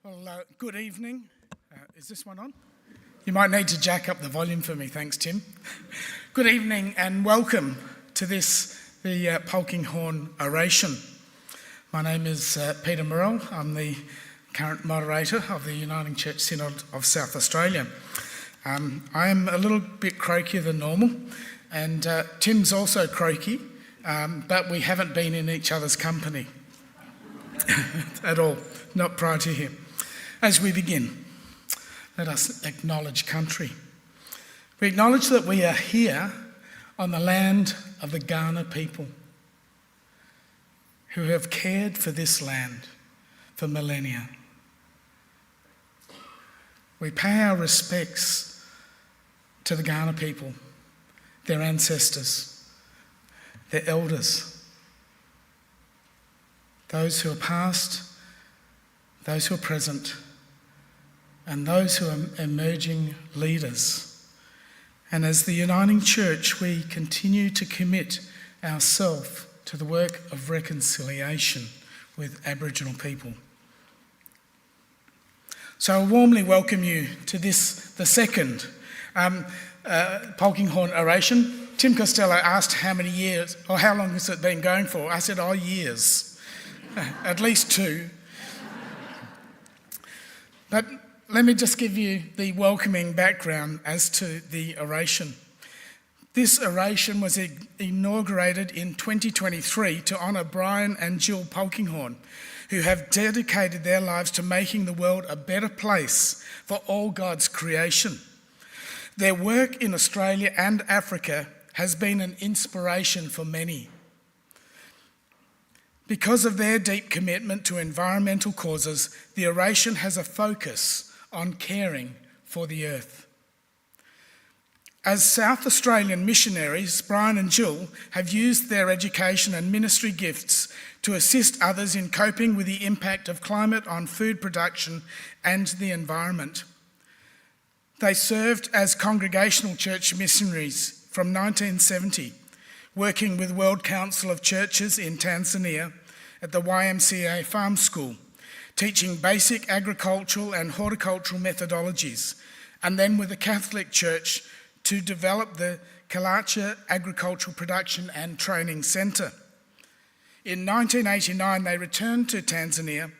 Well, good evening. Is this one on? You might need to jack up the volume for me, thanks Tim. Good evening and welcome to the Polkinghorne Oration. My name is Peter Morrell. I'm the current moderator of the Uniting Church Synod of South Australia. I am a little bit croakier than normal, and Tim's also croaky, but we haven't been in each other's company at all, not prior to him. As we begin, let us acknowledge country. We acknowledge that we are here on the land of the Kaurna people who have cared for this land for millennia. We pay our respects to the Kaurna people, their ancestors, their elders, those who are past, those who are present, and those who are emerging leaders. And as the Uniting Church, we continue to commit ourselves to the work of reconciliation with Aboriginal people. So I warmly welcome you to the second Polkinghorne Oration. Tim Costello asked how many years, or how long has it been going for? I said, years, at least 2. But let me just give you the welcoming background as to the oration. This oration was inaugurated in 2023 to honour Brian and Jill Polkinghorne, who have dedicated their lives to making the world a better place for all God's creation. Their work in Australia and Africa has been an inspiration for many. Because of their deep commitment to environmental causes, the oration has a focus on caring for the earth. As South Australian missionaries, Brian and Jill have used their education and ministry gifts to assist others in coping with the impact of climate on food production and the environment. They served as Congregational Church missionaries from 1970, working with World Council of Churches in Tanzania at the YMCA Farm School, teaching basic agricultural and horticultural methodologies, and then with the Catholic Church to develop the Kilacha Agricultural Production and Training Centre. In 1989, they returned to Tanzania,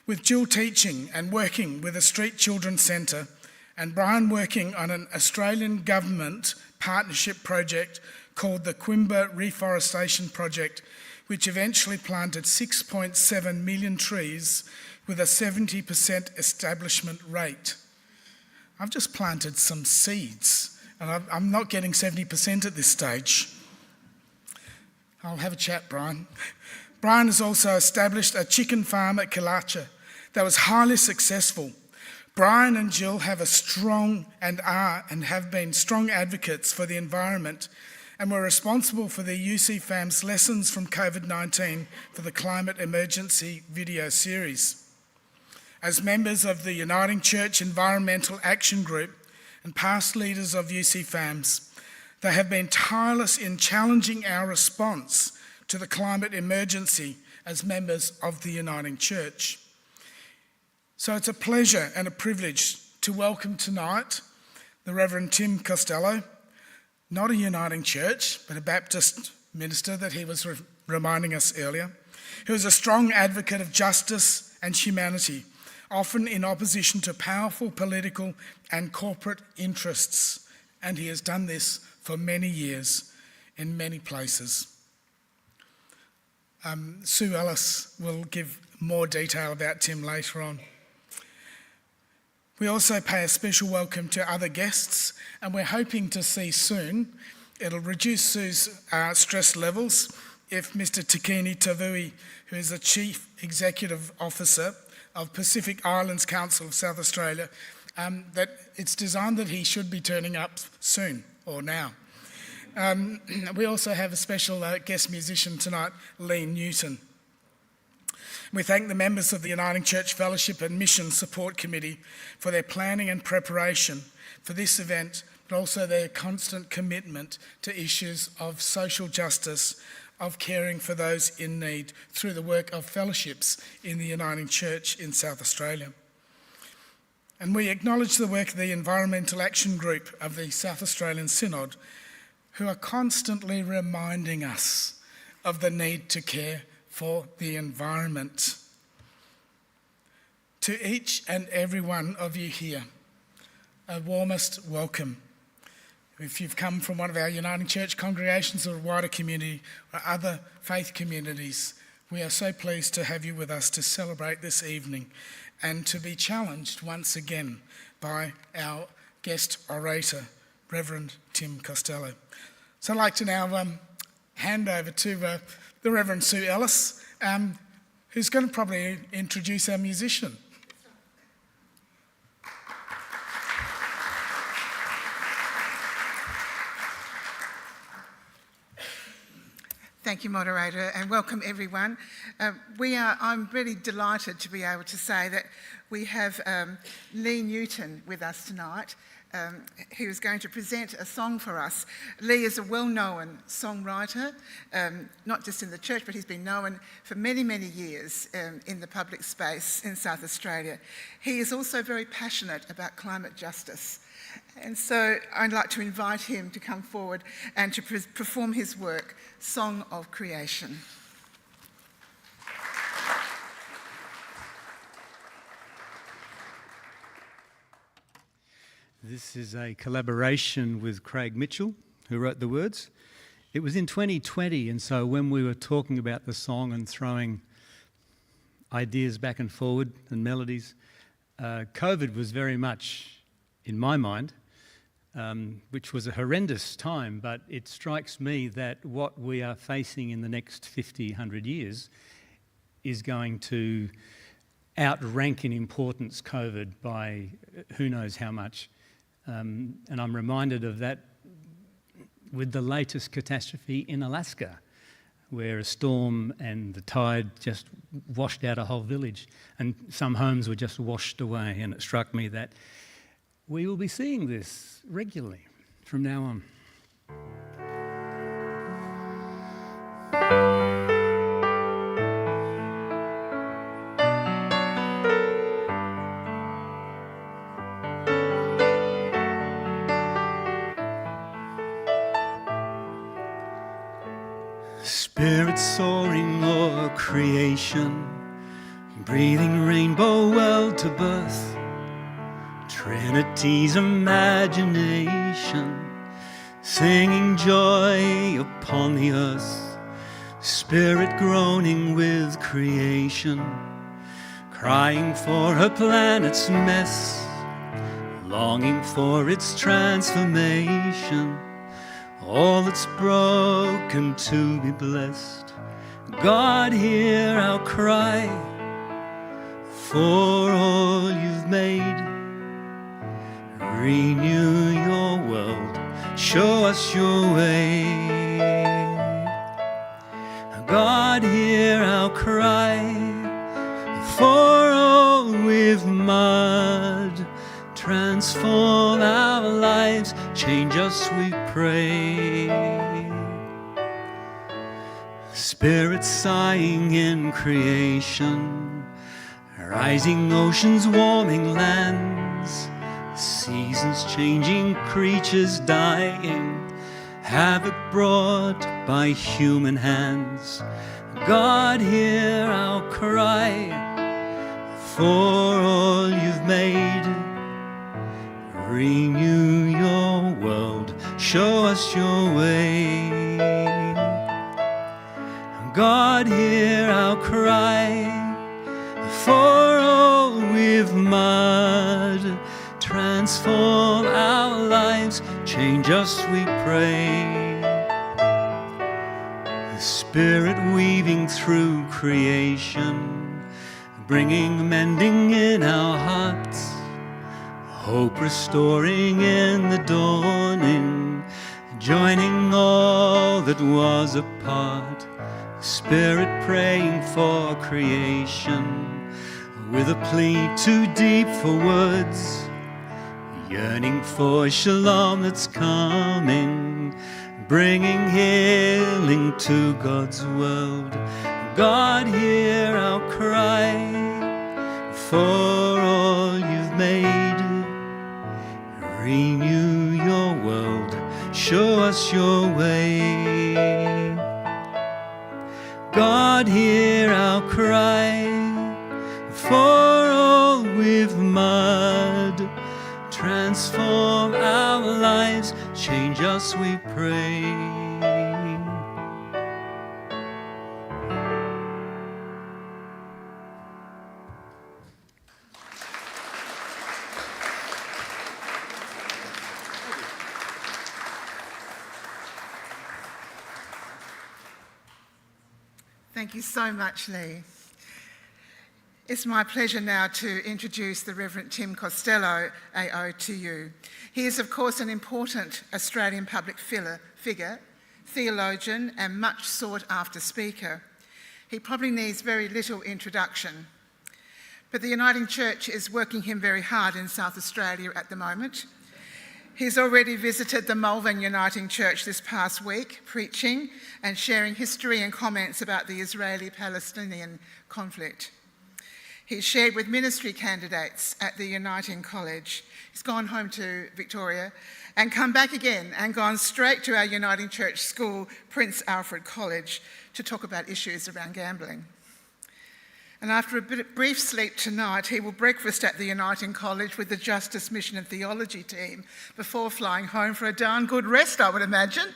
with Jill teaching and working with a street children's centre, and Brian working on an Australian government partnership project called the Quimba Reforestation Project, which eventually planted 6.7 million trees with a 70% establishment rate. I've just planted some seeds, and I'm not getting 70% at this stage. I'll have a chat, Brian. Brian has also established a chicken farm at Kilacha that was highly successful. Brian and Jill have have been strong advocates for the environment and were responsible for the UCFAM's Lessons from COVID-19 for the Climate Emergency video series. As members of the Uniting Church Environmental Action Group and past leaders of UCFAMs, they have been tireless in challenging our response to the climate emergency as members of the Uniting Church. So it's a pleasure and a privilege to welcome tonight the Reverend Tim Costello, not a Uniting Church, but a Baptist minister that he was reminding us earlier, who is a strong advocate of justice and humanity, often in opposition to powerful political and corporate interests, and he has done this for many years in many places. Sue Ellis will give more detail about Tim later on. We also pay a special welcome to other guests, and we're hoping to see soon, it'll reduce Sue's stress levels if Mr. Tikini Tavui, who is the Chief Executive Officer of Pacific Islands Council of South Australia, that it's designed that he should be turning up soon, or now. We also have a special guest musician tonight, Lee Newton. We thank the members of the Uniting Church Fellowship and Mission Support Committee for their planning and preparation for this event, but also their constant commitment to issues of social justice, of caring for those in need through the work of fellowships in the Uniting Church in South Australia. And we acknowledge the work of the Environmental Action Group of the South Australian Synod, who are constantly reminding us of the need to care for the environment. To each and every one of you here, a warmest welcome. If you've come from one of our Uniting Church congregations or wider community or other faith communities, we are so pleased to have you with us to celebrate this evening and to be challenged once again by our guest orator, Reverend Tim Costello. So I'd like to now hand over to the Reverend Sue Ellis, who's going to probably introduce our musician. Thank you, moderator, and welcome everyone. I'm really delighted to be able to say that we have Lee Newton with us tonight, who is going to present a song for us. Lee is a well-known songwriter, not just in the church, but he's been known for many, many years in the public space in South Australia. He is also very passionate about climate justice. And so I'd like to invite him to come forward and to perform his work, Song of Creation. This is a collaboration with Craig Mitchell, who wrote the words. It was in 2020, and so when we were talking about the song and throwing ideas back and forward and melodies, COVID was very much in my mind, which was a horrendous time, but it strikes me that what we are facing in the next 50, 100 years is going to outrank in importance COVID by who knows how much. And I'm reminded of that with the latest catastrophe in Alaska, where a storm and the tide just washed out a whole village and some homes were just washed away. And it struck me that we will be seeing this regularly from now on. Spirit soaring o'er creation, breathing rainbow world to birth, Trinity's imagination, singing joy upon the earth, Spirit groaning with creation, crying for her planet's mess, longing for its transformation, all that's broken to be blessed. God, hear our cry for all you've made. Renew your world, show us your way. God, hear our cry for all we've marred. Transform our lives, change us, we pray. Spirit sighing in creation, rising oceans, warming lands, seasons changing, creatures dying, havoc brought by human hands. God, hear our cry for all you've made. Renew your world, show us your way. God, hear our cry for all we've marred. Transform our lives, change us, we pray. The Spirit weaving through creation, bringing mending in our hearts, hope restoring in the dawning, joining all that was apart. Spirit praying for creation, with a plea too deep for words, yearning for shalom that's coming, bringing healing to God's world. God, hear our cry for all you've made. renew your world, show us your way. God, hear our cry, for all we've mud. Transform our lives, change us, we pray. Thank you so much, Lee. It's my pleasure now to introduce the Reverend Tim Costello, AO, to you. He is, of course, an important Australian public figure, theologian and much sought-after speaker. He probably needs very little introduction. But the Uniting Church is working him very hard in South Australia at the moment. He's already visited the Malvern Uniting Church this past week, preaching and sharing history and comments about the Israeli-Palestinian conflict. He's shared with ministry candidates at the Uniting College. He's gone home to Victoria and come back again and gone straight to our Uniting Church school, Prince Alfred College, to talk about issues around gambling. And after a brief sleep tonight, he will breakfast at the Uniting College with the Justice, Mission and Theology team before flying home for a darn good rest, I would imagine.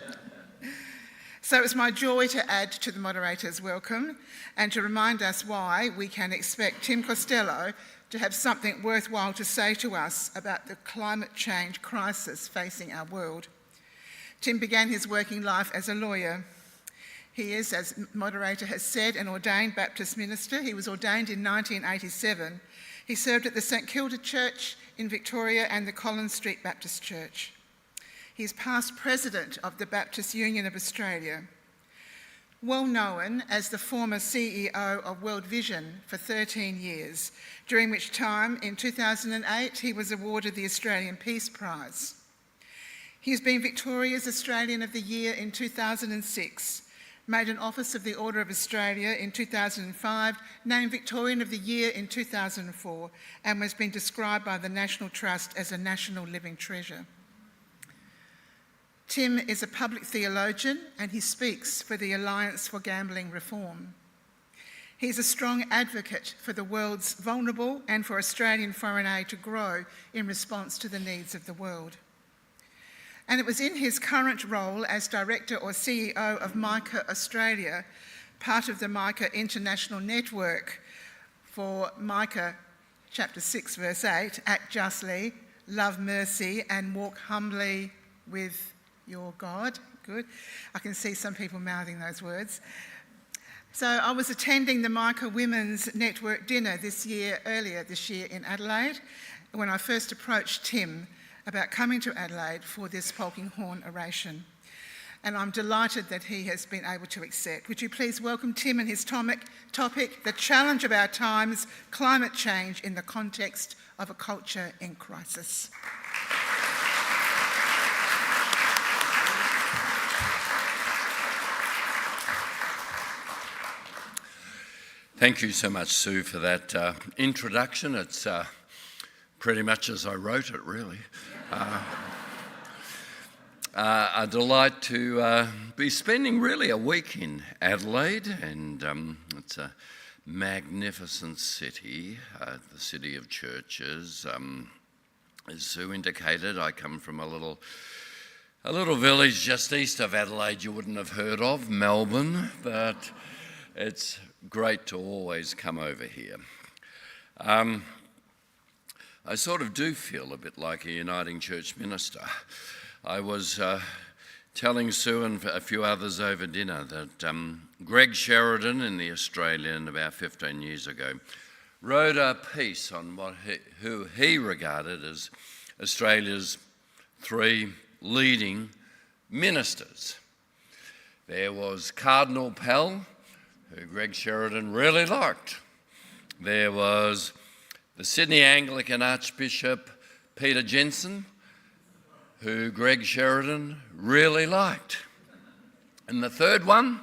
So it's my joy to add to the moderator's welcome and to remind us why we can expect Tim Costello to have something worthwhile to say to us about the climate change crisis facing our world. Tim began his working life as a lawyer. He is, as moderator has said, an ordained Baptist minister. He was ordained in 1987. He served at the St Kilda Church in Victoria and the Collins Street Baptist Church. He is past president of the Baptist Union of Australia. Well known as the former CEO of World Vision for 13 years, during which time, in 2008, he was awarded the Australian Peace Prize. He has been Victoria's Australian of the Year in 2006, made an Office of the Order of Australia in 2005, named Victorian of the Year in 2004, and has been described by the National Trust as a national living treasure. Tim is a public theologian and he speaks for the Alliance for Gambling Reform. He's a strong advocate for the world's vulnerable and for Australian foreign aid to grow in response to the needs of the world. And it was in his current role as Director or CEO of Micah Australia, part of the Micah International Network, for Micah chapter 6 verse 8, act justly, love mercy and walk humbly with your God. Good. I can see some people mouthing those words. So I was attending the Micah Women's Network dinner earlier this year in Adelaide, when I first approached Tim about coming to Adelaide for this Polkinghorne Oration. And I'm delighted that he has been able to accept. Would you please welcome Tim and his topic, the challenge of our times, climate change in the context of a culture in crisis. Thank you so much, Sue, for that introduction. It's pretty much as I wrote it, really. A delight to be spending really a week in Adelaide, and it's a magnificent city, the city of churches. As Sue indicated, I come from a little village just east of Adelaide you wouldn't have heard of, Melbourne, but it's great to always come over here. I sort of do feel a bit like a Uniting Church minister. I was telling Sue and a few others over dinner that Greg Sheridan in The Australian about 15 years ago wrote a piece on who he regarded as Australia's three leading ministers. There was Cardinal Pell, who Greg Sheridan really liked. There was the Sydney Anglican Archbishop Peter Jensen, who Greg Sheridan really liked. And the third one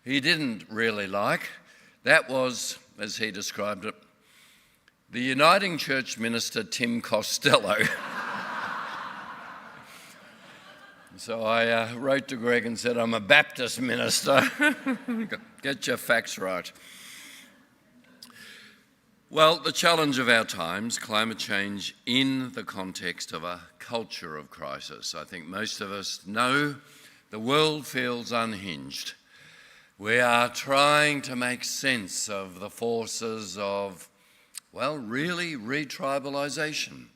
he didn't really like. That was, as he described it, the Uniting Church minister Tim Costello. So I wrote to Greg and said, I'm a Baptist minister. Get your facts right. Well, the challenge of our times, climate change in the context of a culture of crisis. I think most of us know the world feels unhinged. We are trying to make sense of the forces of, well, really retribalisation.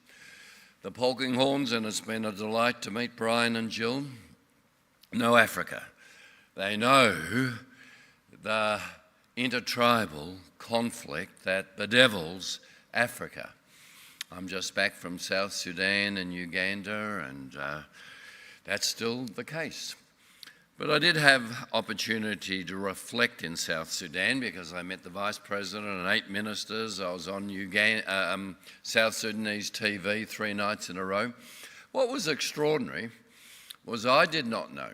The Polkinghornes, and it's been a delight to meet Brian and Jill, know Africa. They know the intertribal conflict that bedevils Africa. I'm just back from South Sudan and Uganda, and that's still the case. But I did have opportunity to reflect in South Sudan because I met the Vice President and 8 ministers. I was on South Sudanese TV 3 nights in a row. What was extraordinary was I did not know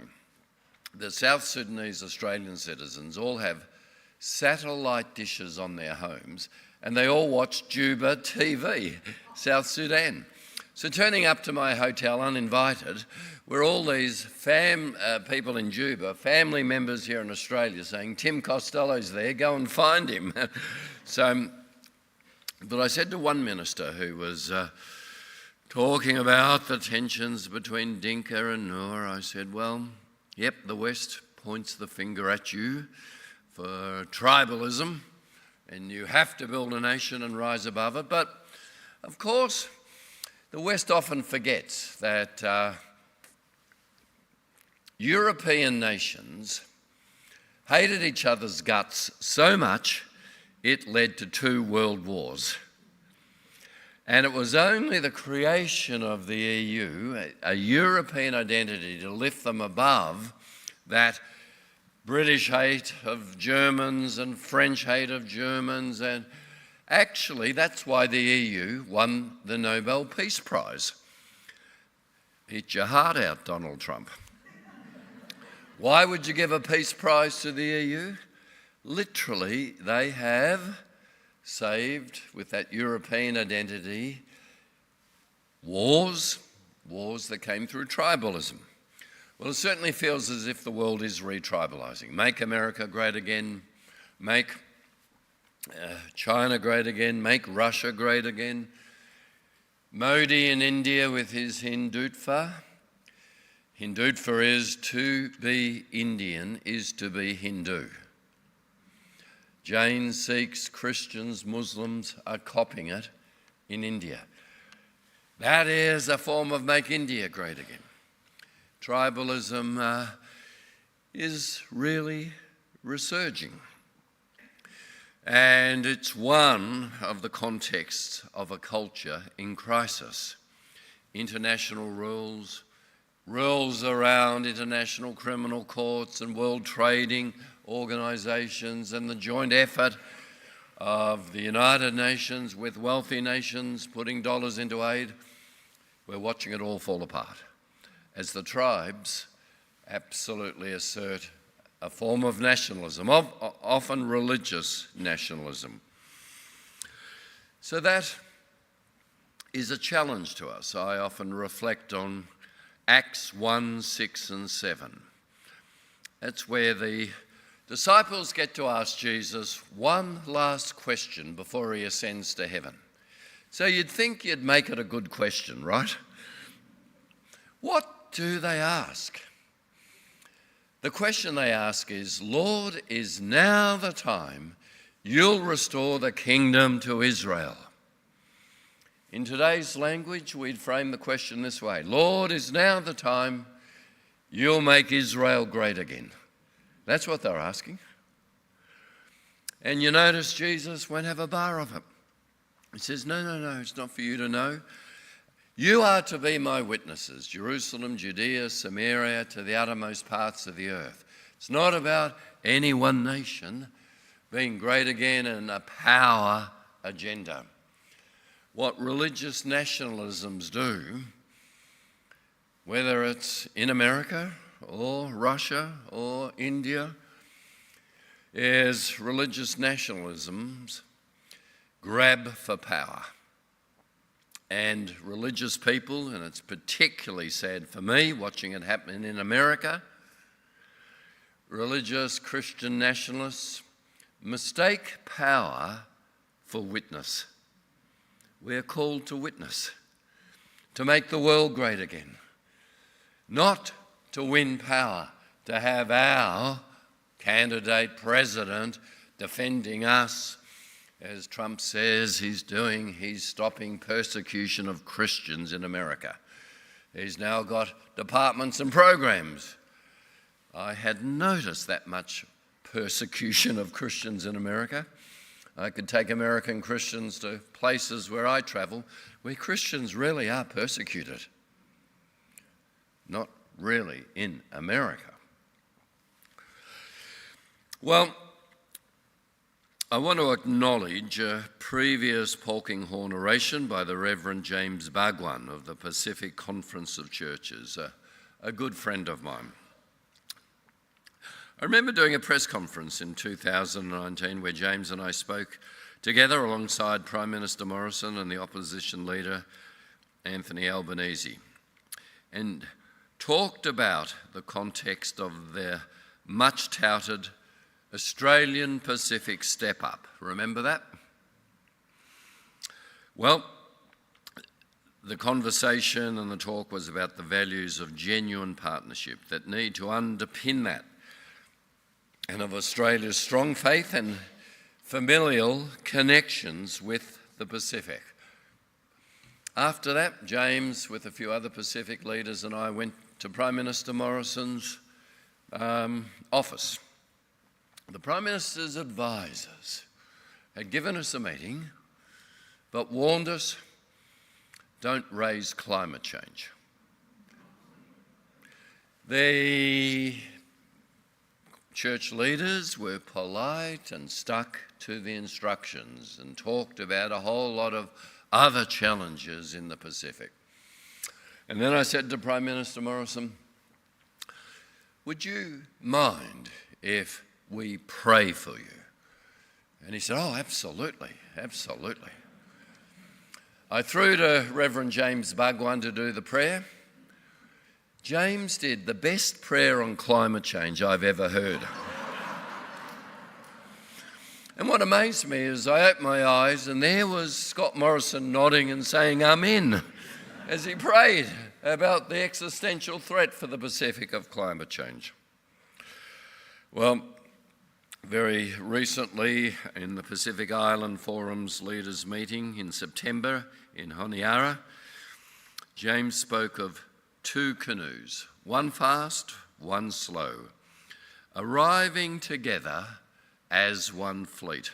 that South Sudanese Australian citizens all have satellite dishes on their homes, and they all watch Juba TV, South Sudan. So turning up to my hotel uninvited were all these people in Juba, family members here in Australia, saying, Tim Costello's there, go and find him. But I said to one minister who was talking about the tensions between Dinka and Noor, I said, well, yep, the West points the finger at you for tribalism, and you have to build a nation and rise above it. But, of course, the West often forgets that European nations hated each other's guts so much it led to 2 world wars. And it was only the creation of the EU, a European identity, to lift them above that British hate of Germans and French hate of Germans, and actually that's why the EU won the Nobel Peace Prize. Eat your heart out, Donald Trump. Why would you give a peace prize to the EU? Literally, they have saved, with that European identity, wars that came through tribalism. Well, it certainly feels as if the world is retribalising. Make America great again, make China great again, make Russia great again. Modi in India with his Hindutva. Hindutva is to be Indian, is to be Hindu. Jains, Sikhs, Christians, Muslims are copying it in India. That is a form of make India great again. Tribalism is really resurging. And it's one of the contexts of a culture in crisis. International rules around international criminal courts and world trading organisations, and the joint effort of the United Nations with wealthy nations putting dollars into aid. We're watching it all fall apart as the tribes absolutely assert a form of nationalism, often religious nationalism. So that is a challenge to us. I often reflect on Acts 1, 6 and 7. That's where the disciples get to ask Jesus one last question before he ascends to heaven. So you'd think you'd make it a good question, right? What do they ask? The question they ask is, Lord, is now the time you'll restore the kingdom to Israel? In today's language, we'd frame the question this way: Lord, is now the time you'll make Israel great again? That's what they're asking. And you notice Jesus won't have a bar of it. He says, no, it's not for you to know. You are to be my witnesses, Jerusalem, Judea, Samaria, to the uttermost parts of the earth. It's not about any one nation being great again and a power agenda. What religious nationalisms do, whether it's in America or Russia or India, is religious nationalisms grab for power. and religious people, and it's particularly sad for me watching it happen in America, religious Christian nationalists mistake power for witness. We're called to witness, to make the world great again, not to win power, to have our candidate president defending us. As Trump says he's doing, he's stopping persecution of Christians in America. He's now got departments and programs. I hadn't noticed that much persecution of Christians in America. I could take American Christians to places where I travel where Christians really are persecuted. Not really in America. Well, I want to acknowledge a previous Polkinghorne Oration by the Reverend James Bhagwan of the Pacific Conference of Churches, a good friend of mine. I remember doing a press conference in 2019 where James and I spoke together alongside Prime Minister Morrison and the opposition leader Anthony Albanese, and talked about the context of their much touted Australian Pacific Step Up. Remember that? Well, the conversation and the talk was about the values of genuine partnership that need to underpin that, and of Australia's strong faith and familial connections with the Pacific. After that, James, with a few other Pacific leaders, and I went to Prime Minister Morrison's office. The Prime Minister's advisors had given us a meeting, but warned us, don't raise climate change. The church leaders were polite and stuck to the instructions and talked about a whole lot of other challenges in the Pacific. And then I said to Prime Minister Morrison, would you mind if we pray for you? And he said, oh, absolutely, absolutely. I threw to Reverend James Bhagwan to do the prayer. James did the best prayer on climate change I've ever heard. And what amazed me is I opened my eyes and there was Scott Morrison nodding and saying amen as he prayed about the existential threat for the Pacific of climate change. Well, very recently in the Pacific Island Forum's leaders meeting in September in Honiara, James spoke of two canoes, one fast, one slow, arriving together as one fleet.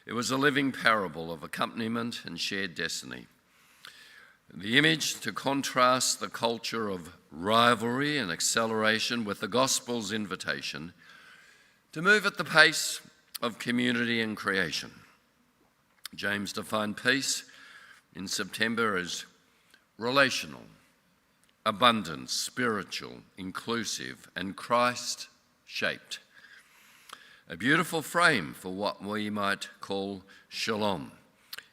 It was a living parable of accompaniment and shared destiny. The image to contrast the culture of rivalry and acceleration with the gospel's invitation to move at the pace of community and creation. James defined peace in September as relational, abundant, spiritual, inclusive, and Christ-shaped. A beautiful frame for what we might call shalom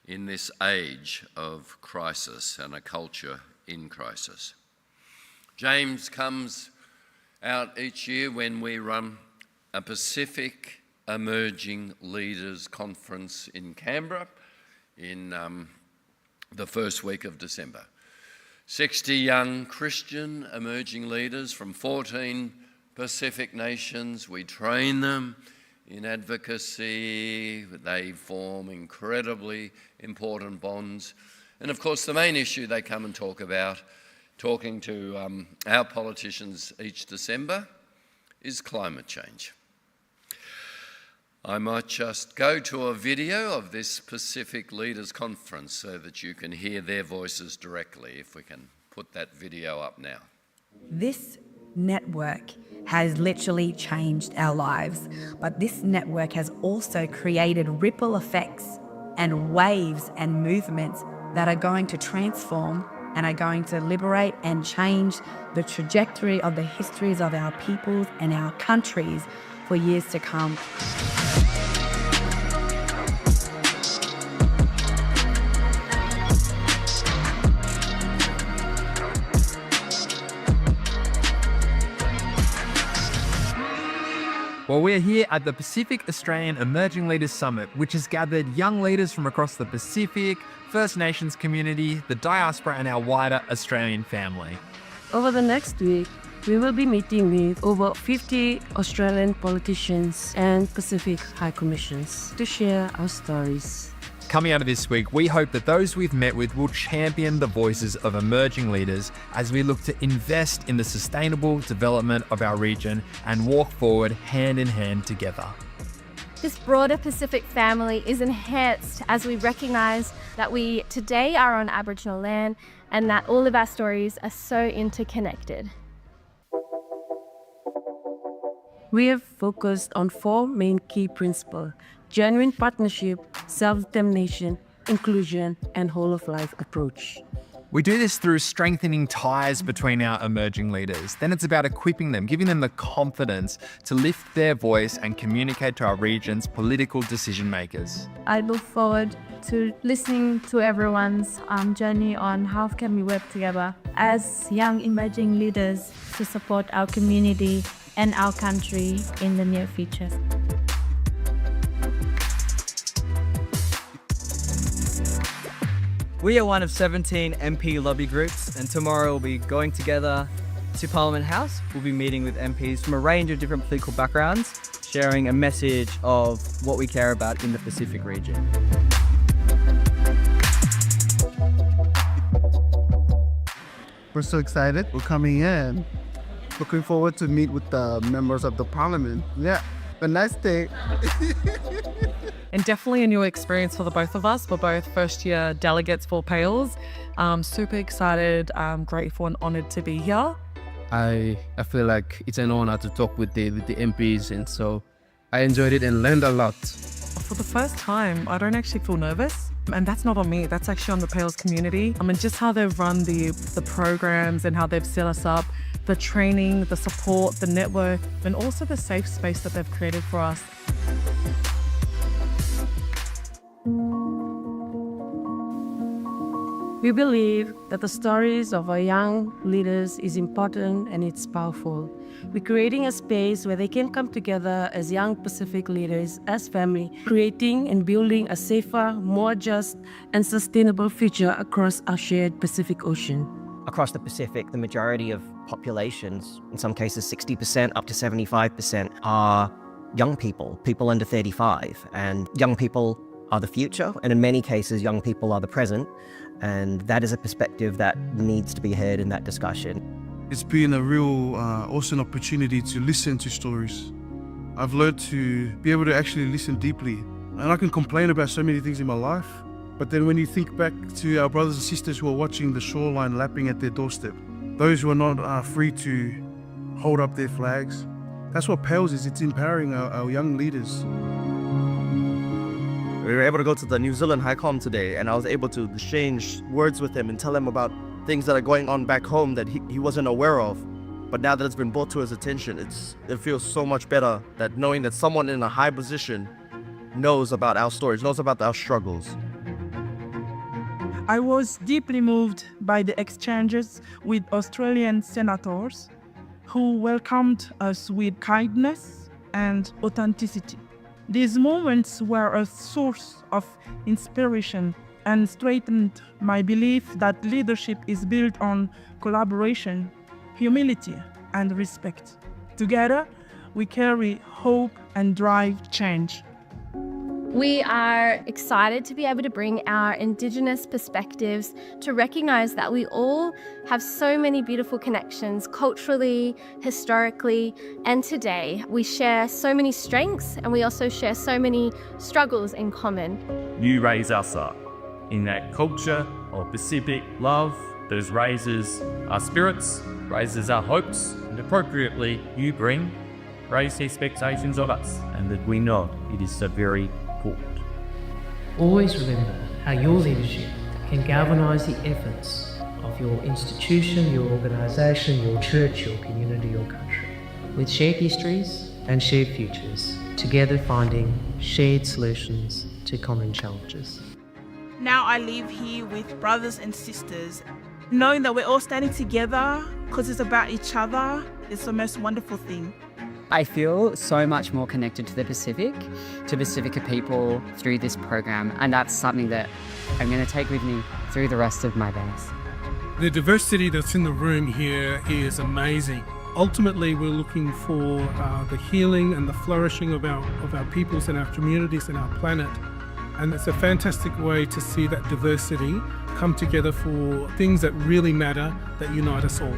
in this age of crisis and a culture in crisis. James comes out each year when we run a Pacific Emerging Leaders Conference in Canberra in the first week of December. 60 young Christian emerging leaders from 14 Pacific nations. We train them in advocacy. They form incredibly important bonds. And of course, the main issue they come and talk about, talking to our politicians each December, is climate change. I might just go to a video of this Pacific Leaders Conference so that you can hear their voices directly, if we can put that video up now. This network has literally changed our lives, but this network has also created ripple effects and waves and movements that are going to transform and are going to liberate and change the trajectory of the histories of our peoples and our countries for years to come. Well, we're here at the Pacific Australian Emerging Leaders Summit, which has gathered young leaders from across the Pacific, First Nations community, the diaspora, and our wider Australian family. Over the next week, we will be meeting with over 50 Australian politicians and Pacific High Commissions to share our stories. Coming out of this week, we hope that those we've met with will champion the voices of emerging leaders as we look to invest in the sustainable development of our region and walk forward hand in hand together. This broader Pacific family is enhanced as we recognise that we today are on Aboriginal land and that all of our stories are so interconnected. We have focused on 4 main key principles: genuine partnership, self-determination, inclusion, and whole-of-life approach. We do this through strengthening ties between our emerging leaders. Then it's about equipping them, giving them the confidence to lift their voice and communicate to our region's political decision makers. I look forward to listening to everyone's journey on how can we work together as young emerging leaders to support our community and our country in the near future. We are one of 17 MP lobby groups, and tomorrow we'll be going together to Parliament House. We'll be meeting with MPs from a range of different political backgrounds, sharing a message of what we care about in the Pacific region. We're so excited. We're coming in. Looking forward to meet with the members of the Parliament. Yeah, a nice day. And definitely a new experience for the both of us. We're both first-year delegates for PALS. Super excited, grateful and honoured to be here. I feel like it's an honour to talk with the MPs, and so I enjoyed it and learned a lot. For the first time, I don't actually feel nervous. And that's not on me, that's actually on the PALS community. And just how they've run the programs and how they've set us up, the training, the support, the network, and also the safe space that they've created for us. We believe that the stories of our young leaders is important and it's powerful. We're creating a space where they can come together as young Pacific leaders, as family, creating and building a safer, more just and sustainable future across our shared Pacific Ocean. Across the Pacific, the majority of populations, in some cases 60% up to 75%, are young people, people under 35. And young people are the future, and in many cases, young people are the present. And that is a perspective that needs to be heard in that discussion. It's been a real awesome opportunity to listen to stories. I've learned to be able to actually listen deeply. And I can complain about so many things in my life, but then when you think back to our brothers and sisters who are watching the shoreline lapping at their doorstep, those who are not free to hold up their flags, that's what PALS is. It's empowering our young leaders. We were able to go to the New Zealand High Com today, and I was able to exchange words with him and tell him about things that are going on back home that he wasn't aware of. But now that it's been brought to his attention, it feels so much better that knowing that someone in a high position knows about our stories, knows about our struggles. I was deeply moved by the exchanges with Australian senators who welcomed us with kindness and authenticity. These moments were a source of inspiration and strengthened my belief that leadership is built on collaboration, humility, and respect. Together, we carry hope and drive change. We are excited to be able to bring our Indigenous perspectives to recognise that we all have so many beautiful connections culturally, historically, and today. We share so many strengths and we also share so many struggles in common. You raise us up in that culture of Pacific love that raises our spirits, raises our hopes, and appropriately you raise expectations of us, and that we know it is so very important. Always remember how your leadership can galvanise the efforts of your institution, your organisation, your church, your community, your country. With shared histories and shared futures, together finding shared solutions to common challenges. Now I live here with brothers and sisters, knowing that we're all standing together because it's about each other is the most wonderful thing. I feel so much more connected to the Pacific, to Pacifica people through this program, and that's something that I'm going to take with me through the rest of my days. The diversity that's in the room here is amazing. Ultimately, we're looking for the healing and the flourishing of our peoples and our communities and our planet. And it's a fantastic way to see that diversity come together for things that really matter, that unite us all.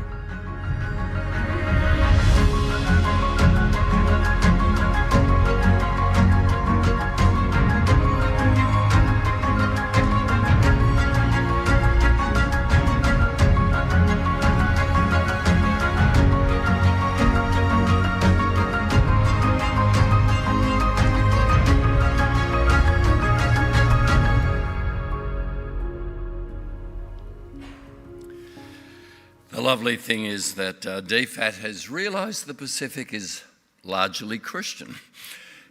The lovely thing is that DFAT has realised the Pacific is largely Christian.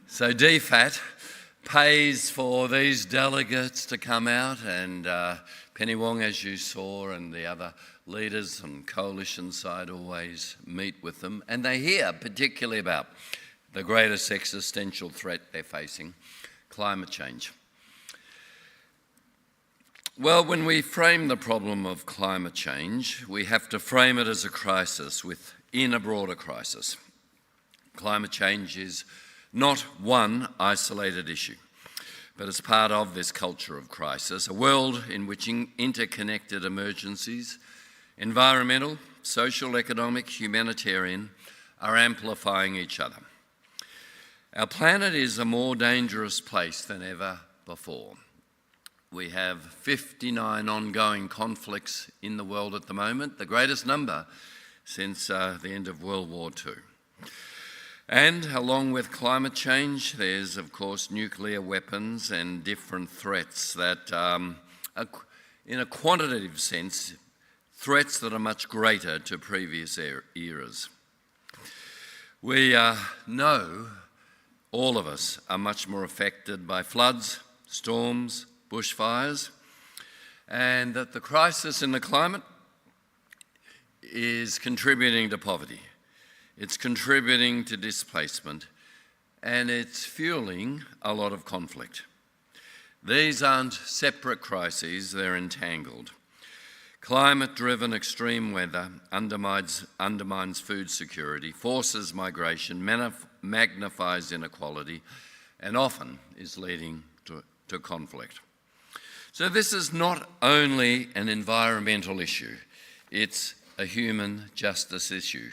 So DFAT pays for these delegates to come out, and Penny Wong, as you saw, and the other leaders on coalition side always meet with them, and they hear particularly about the greatest existential threat they're facing, climate change. Well, when we frame the problem of climate change, we have to frame it as a crisis within a broader crisis. Climate change is not one isolated issue, but as part of this culture of crisis, a world in which interconnected emergencies, environmental, social, economic, humanitarian, are amplifying each other. Our planet is a more dangerous place than ever before. We have 59 ongoing conflicts in the world at the moment, the greatest number since the end of World War II. And along with climate change, there's of course nuclear weapons and different threats that are, in a quantitative sense, threats that are much greater to previous eras. We know, all of us, are much more affected by floods, storms, bushfires, and that the crisis in the climate is contributing to poverty. It's contributing to displacement, and it's fueling a lot of conflict. These aren't separate crises, they're entangled. Climate-driven extreme weather undermines food security, forces migration, magnifies inequality, and often is leading to conflict. So this is not only an environmental issue, it's a human justice issue.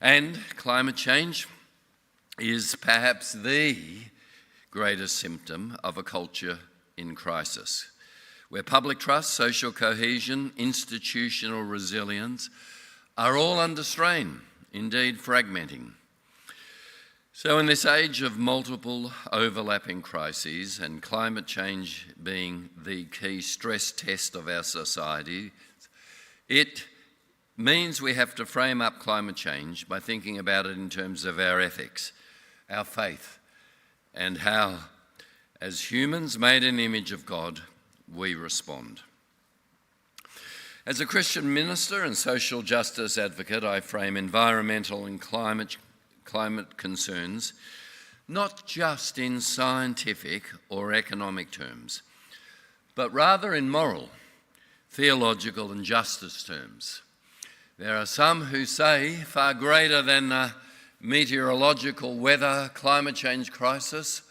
And climate change is perhaps the greatest symptom of a culture in crisis, where public trust, social cohesion, institutional resilience are all under strain, indeed fragmenting. So in this age of multiple overlapping crises, and climate change being the key stress test of our society, it means we have to frame up climate change by thinking about it in terms of our ethics, our faith, and how, as humans made in the image of God, we respond. As a Christian minister and social justice advocate, I frame environmental and climate concerns not just in scientific or economic terms, but rather in moral, theological and justice terms. There are some who say far greater than the meteorological weather climate change crisis,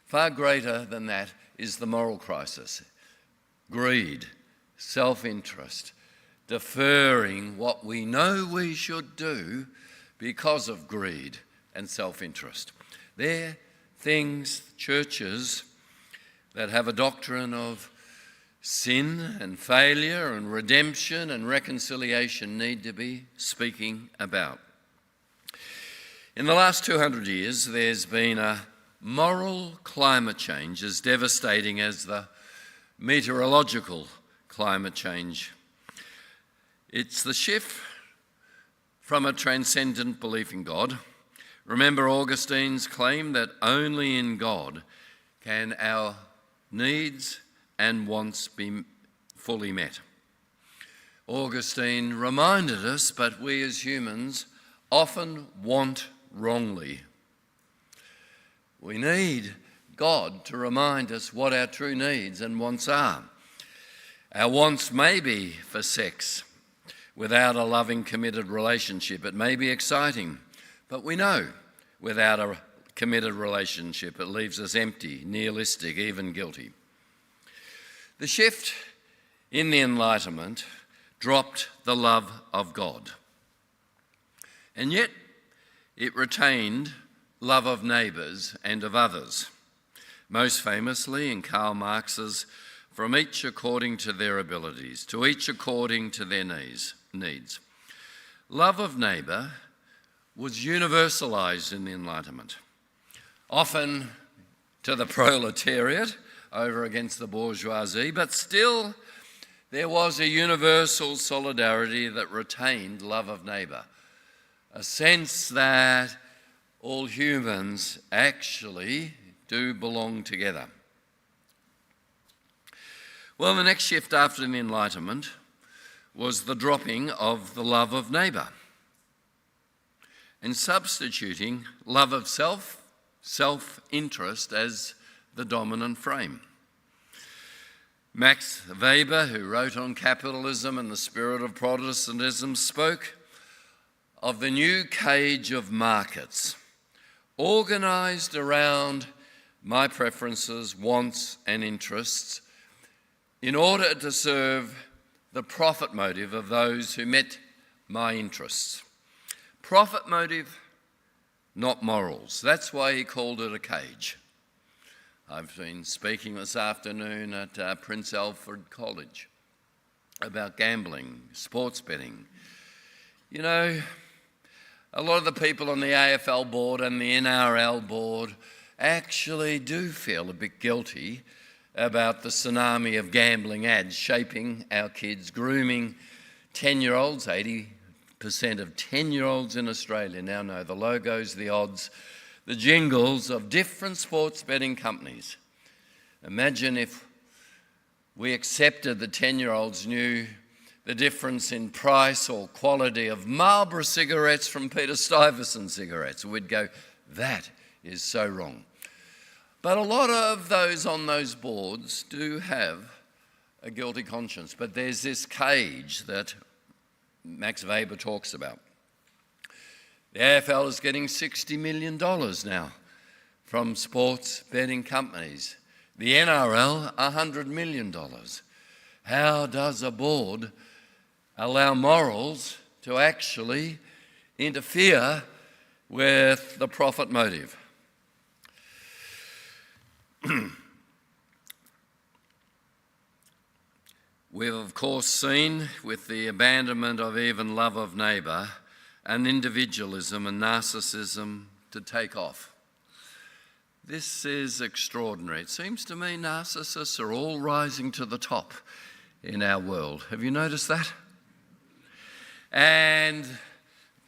far greater than that is the moral crisis. Greed, self-interest, deferring what we know we should do because of greed and self-interest. They're things, churches that have a doctrine of sin and failure and redemption and reconciliation need to be speaking about. In the last 200 years, there's been a moral climate change as devastating as the meteorological climate change. It's the shift from a transcendent belief in God. Remember Augustine's claim that only in God can our needs and wants be fully met. Augustine reminded us, but we as humans often want wrongly. We need God to remind us what our true needs and wants are. Our wants may be for sex. Without a loving, committed relationship, it may be exciting, but we know without a committed relationship, it leaves us empty, nihilistic, even guilty. The shift in the Enlightenment dropped the love of God, and yet it retained love of neighbours and of others, most famously in Karl Marx's "From each according to their abilities, to each according to their needs." Love of neighbour was universalised in the Enlightenment, often to the proletariat over against the bourgeoisie, but still there was a universal solidarity that retained love of neighbour, a sense that all humans actually do belong together. Well, the next shift after the Enlightenment was the dropping of the love of neighbour and substituting love of self, self-interest as the dominant frame. Max Weber, who wrote on capitalism and the spirit of Protestantism, spoke of the new cage of markets, organised around my preferences, wants and interests, in order to serve the profit motive of those who met my interests. Profit motive, not morals. That's why he called it a cage. I've been speaking this afternoon at Prince Alfred College about gambling, sports betting. You know, a lot of the people on the AFL board and the NRL board actually do feel a bit guilty about the tsunami of gambling ads shaping our kids, grooming 10-year-olds. 80% of 10-year-olds in Australia now know the logos, the odds, the jingles of different sports betting companies. Imagine if we accepted the 10-year-olds knew the difference in price or quality of Marlboro cigarettes from Peter Stuyvesant cigarettes. We'd go, that is so wrong. But a lot of those on those boards do have a guilty conscience. But there's this cage that Max Weber talks about. The AFL is getting $60 million now from sports betting companies. The NRL, $100 million. How does a board allow morals to actually interfere with the profit motive? We've of course seen, with the abandonment of even love of neighbour, an individualism and narcissism to take off. This is extraordinary. It seems to me narcissists are all rising to the top in our world. Have you noticed that? And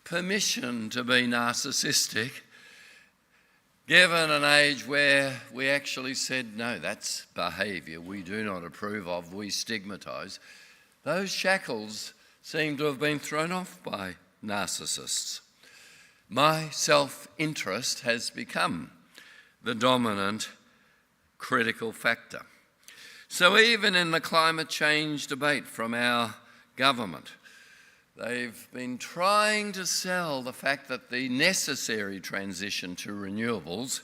permission to be narcissistic, given an age where we actually said, no, that's behaviour we do not approve of, we stigmatise, those shackles seem to have been thrown off by narcissists. My self-interest has become the dominant critical factor. So even in the climate change debate from our government, they've been trying to sell the fact that the necessary transition to renewables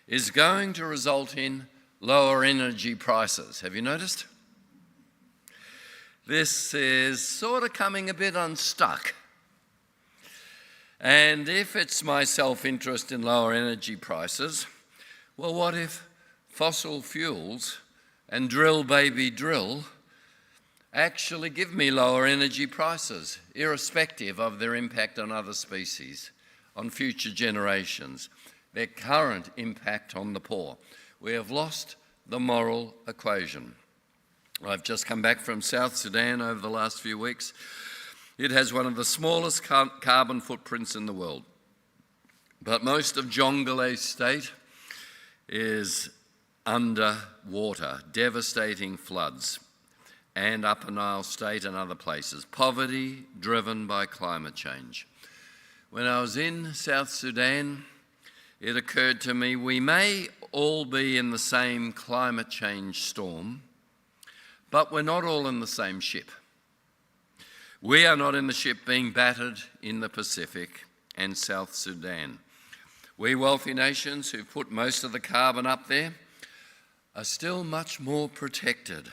is going to result in lower energy prices. Have you noticed? This is sort of coming a bit unstuck. And if it's my self-interest in lower energy prices, well, what if fossil fuels and drill baby drill actually give me lower energy prices, irrespective of their impact on other species, on future generations, their current impact on the poor? We have lost the moral equation. I've just come back from South Sudan over the last few weeks. It has one of the smallest carbon footprints in the world. But most of Jonglei State is under water, devastating floods, and Upper Nile State and other places. Poverty driven by climate change. When I was in South Sudan, it occurred to me we may all be in the same climate change storm, but we're not all in the same ship. We are not in the ship being battered in the Pacific and South Sudan. We wealthy nations who put most of the carbon up there are still much more protected,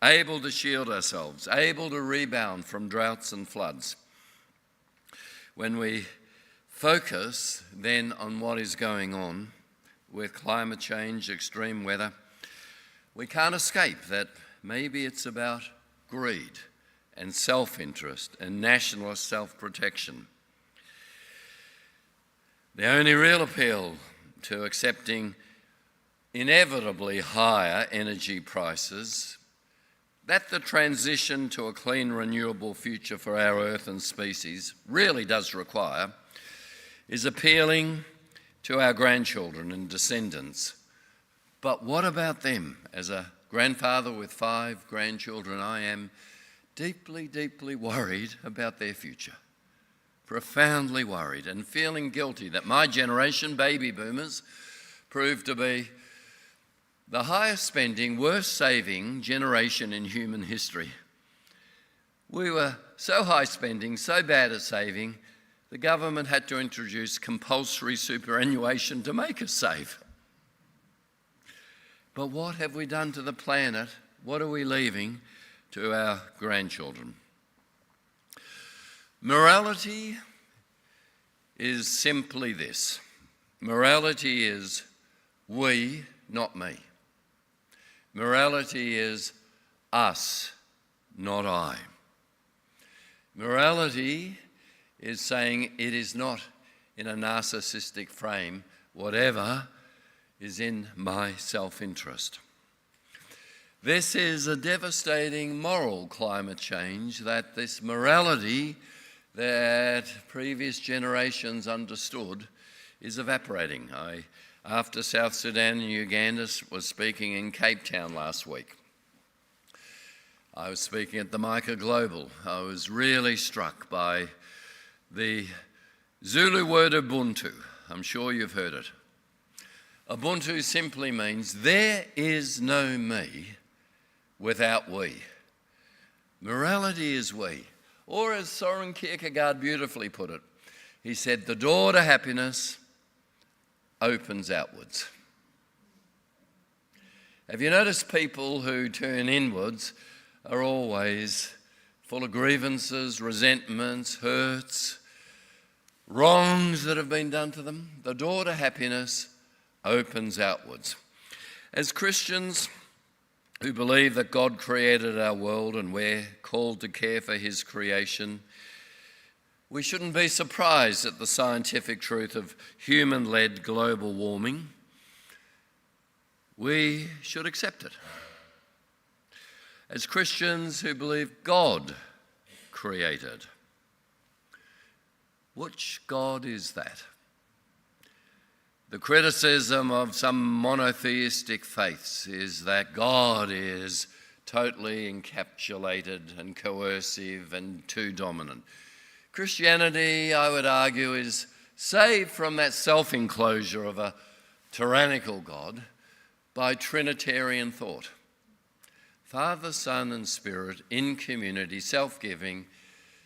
able to shield ourselves, able to rebound from droughts and floods. When we focus then on what is going on with climate change, extreme weather, we can't escape that maybe it's about greed and self-interest and nationalist self-protection. The only real appeal to accepting inevitably higher energy prices that the transition to a clean, renewable future for our Earth and species really does require is appealing to our grandchildren and descendants. But what about them? As a grandfather with 5 grandchildren, I am deeply, deeply worried about their future. Profoundly worried and feeling guilty that my generation, baby boomers, proved to be the highest spending, worst saving generation in human history. We were so high spending, so bad at saving, the government had to introduce compulsory superannuation to make us save. But what have we done to the planet? What are we leaving to our grandchildren? Morality is simply this. Morality is we, not me. Morality is us, not I. Morality is saying it is not in a narcissistic frame, whatever is in my self-interest. This is a devastating moral climate change, that this morality that previous generations understood is evaporating. After South Sudan and Uganda, was speaking in Cape Town last week. I was speaking at the Micah Global. I was really struck by the Zulu word Ubuntu. I'm sure you've heard it. Ubuntu simply means there is no me without we. Morality is we. Or as Soren Kierkegaard beautifully put it, he said, the door to happiness opens outwards. Have you noticed people who turn inwards are always full of grievances, resentments, hurts, wrongs that have been done to them? The door to happiness opens outwards. As Christians who believe that God created our world and we're called to care for his creation, we shouldn't be surprised at the scientific truth of human-led global warming. We should accept it. As Christians who believe God created, which God is that? The criticism of some monotheistic faiths is that God is totally encapsulated and coercive and too dominant. Christianity, I would argue, is saved from that self-enclosure of a tyrannical God by Trinitarian thought. Father, Son and Spirit in community, self-giving,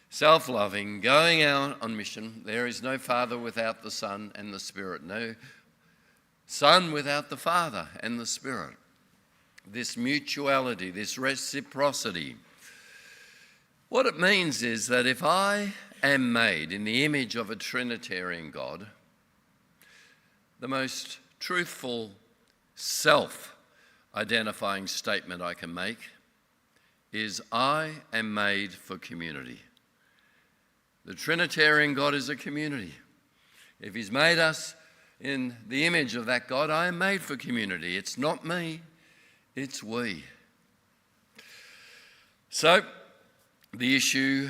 self-loving, going out on mission. There is no Father without the Son and the Spirit, no Son without the Father and the Spirit. This mutuality, this reciprocity. What it means is that if I am made in the image of a Trinitarian God, the most truthful self-identifying statement I can make is I am made for community. The Trinitarian God is a community. If he's made us in the image of that God, I am made for community. It's not me, it's we. So, the issue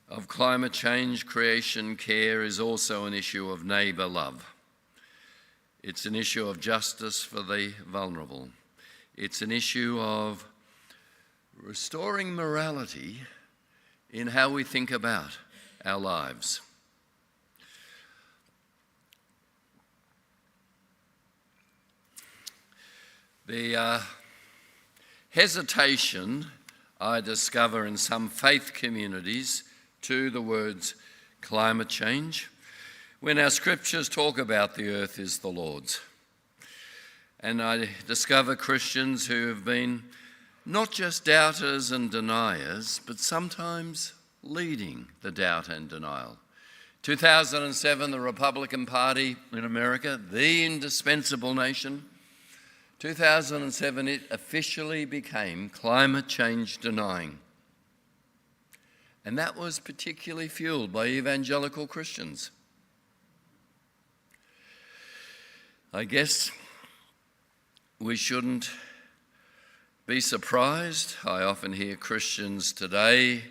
of climate change, creation, care is also an issue of neighbour love. It's an issue of justice for the vulnerable. It's an issue of restoring morality in how we think about our lives. The hesitation I discover in some faith communities to the words climate change when our scriptures talk about the earth is the Lord's. And I discover Christians who have been not just doubters and deniers, but sometimes leading the doubt and denial. 2007, the Republican Party in America, the indispensable nation. 2007, it officially became climate change denying. And that was particularly fueled by evangelical Christians. I guess we shouldn't be surprised. I often hear Christians today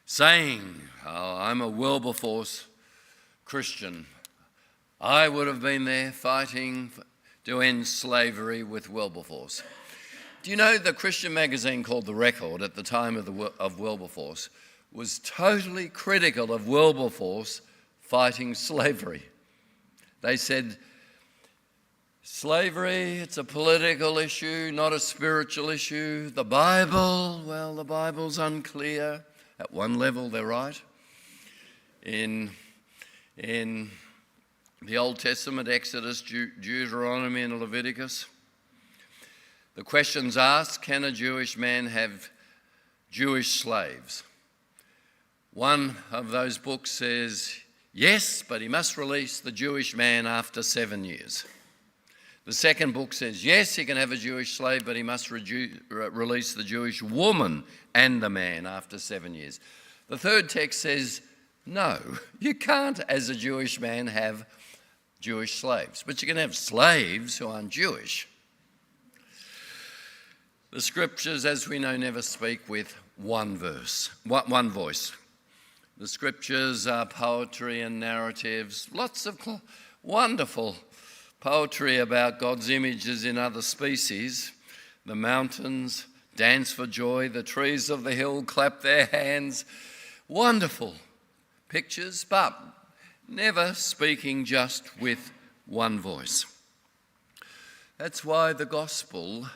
saying, "Oh, I'm a Wilberforce Christian. I would have been there fighting to end slavery with Wilberforce." Do you know the Christian magazine called The Record at the time of Wilberforce was totally critical of Wilberforce fighting slavery? They said, slavery, it's a political issue, not a spiritual issue. The Bible, well, the Bible's unclear. At one level, they're right. In the Old Testament, Exodus, Deuteronomy, and Leviticus, the question's asked, can a Jewish man have Jewish slaves? One of those books says, yes, but he must release the Jewish man after 7 years. The second book says, yes, he can have a Jewish slave, but he must release the Jewish woman and the man after 7 years. The third text says, no, you can't, as a Jewish man, have Jewish slaves, but you can have slaves who aren't Jewish. The scriptures, as we know, never speak with one voice. The scriptures are poetry and narratives, lots of wonderful poetry about God's images in other species. The mountains dance for joy, the trees of the hill clap their hands. Wonderful pictures, but never speaking just with one voice. That's why the gospel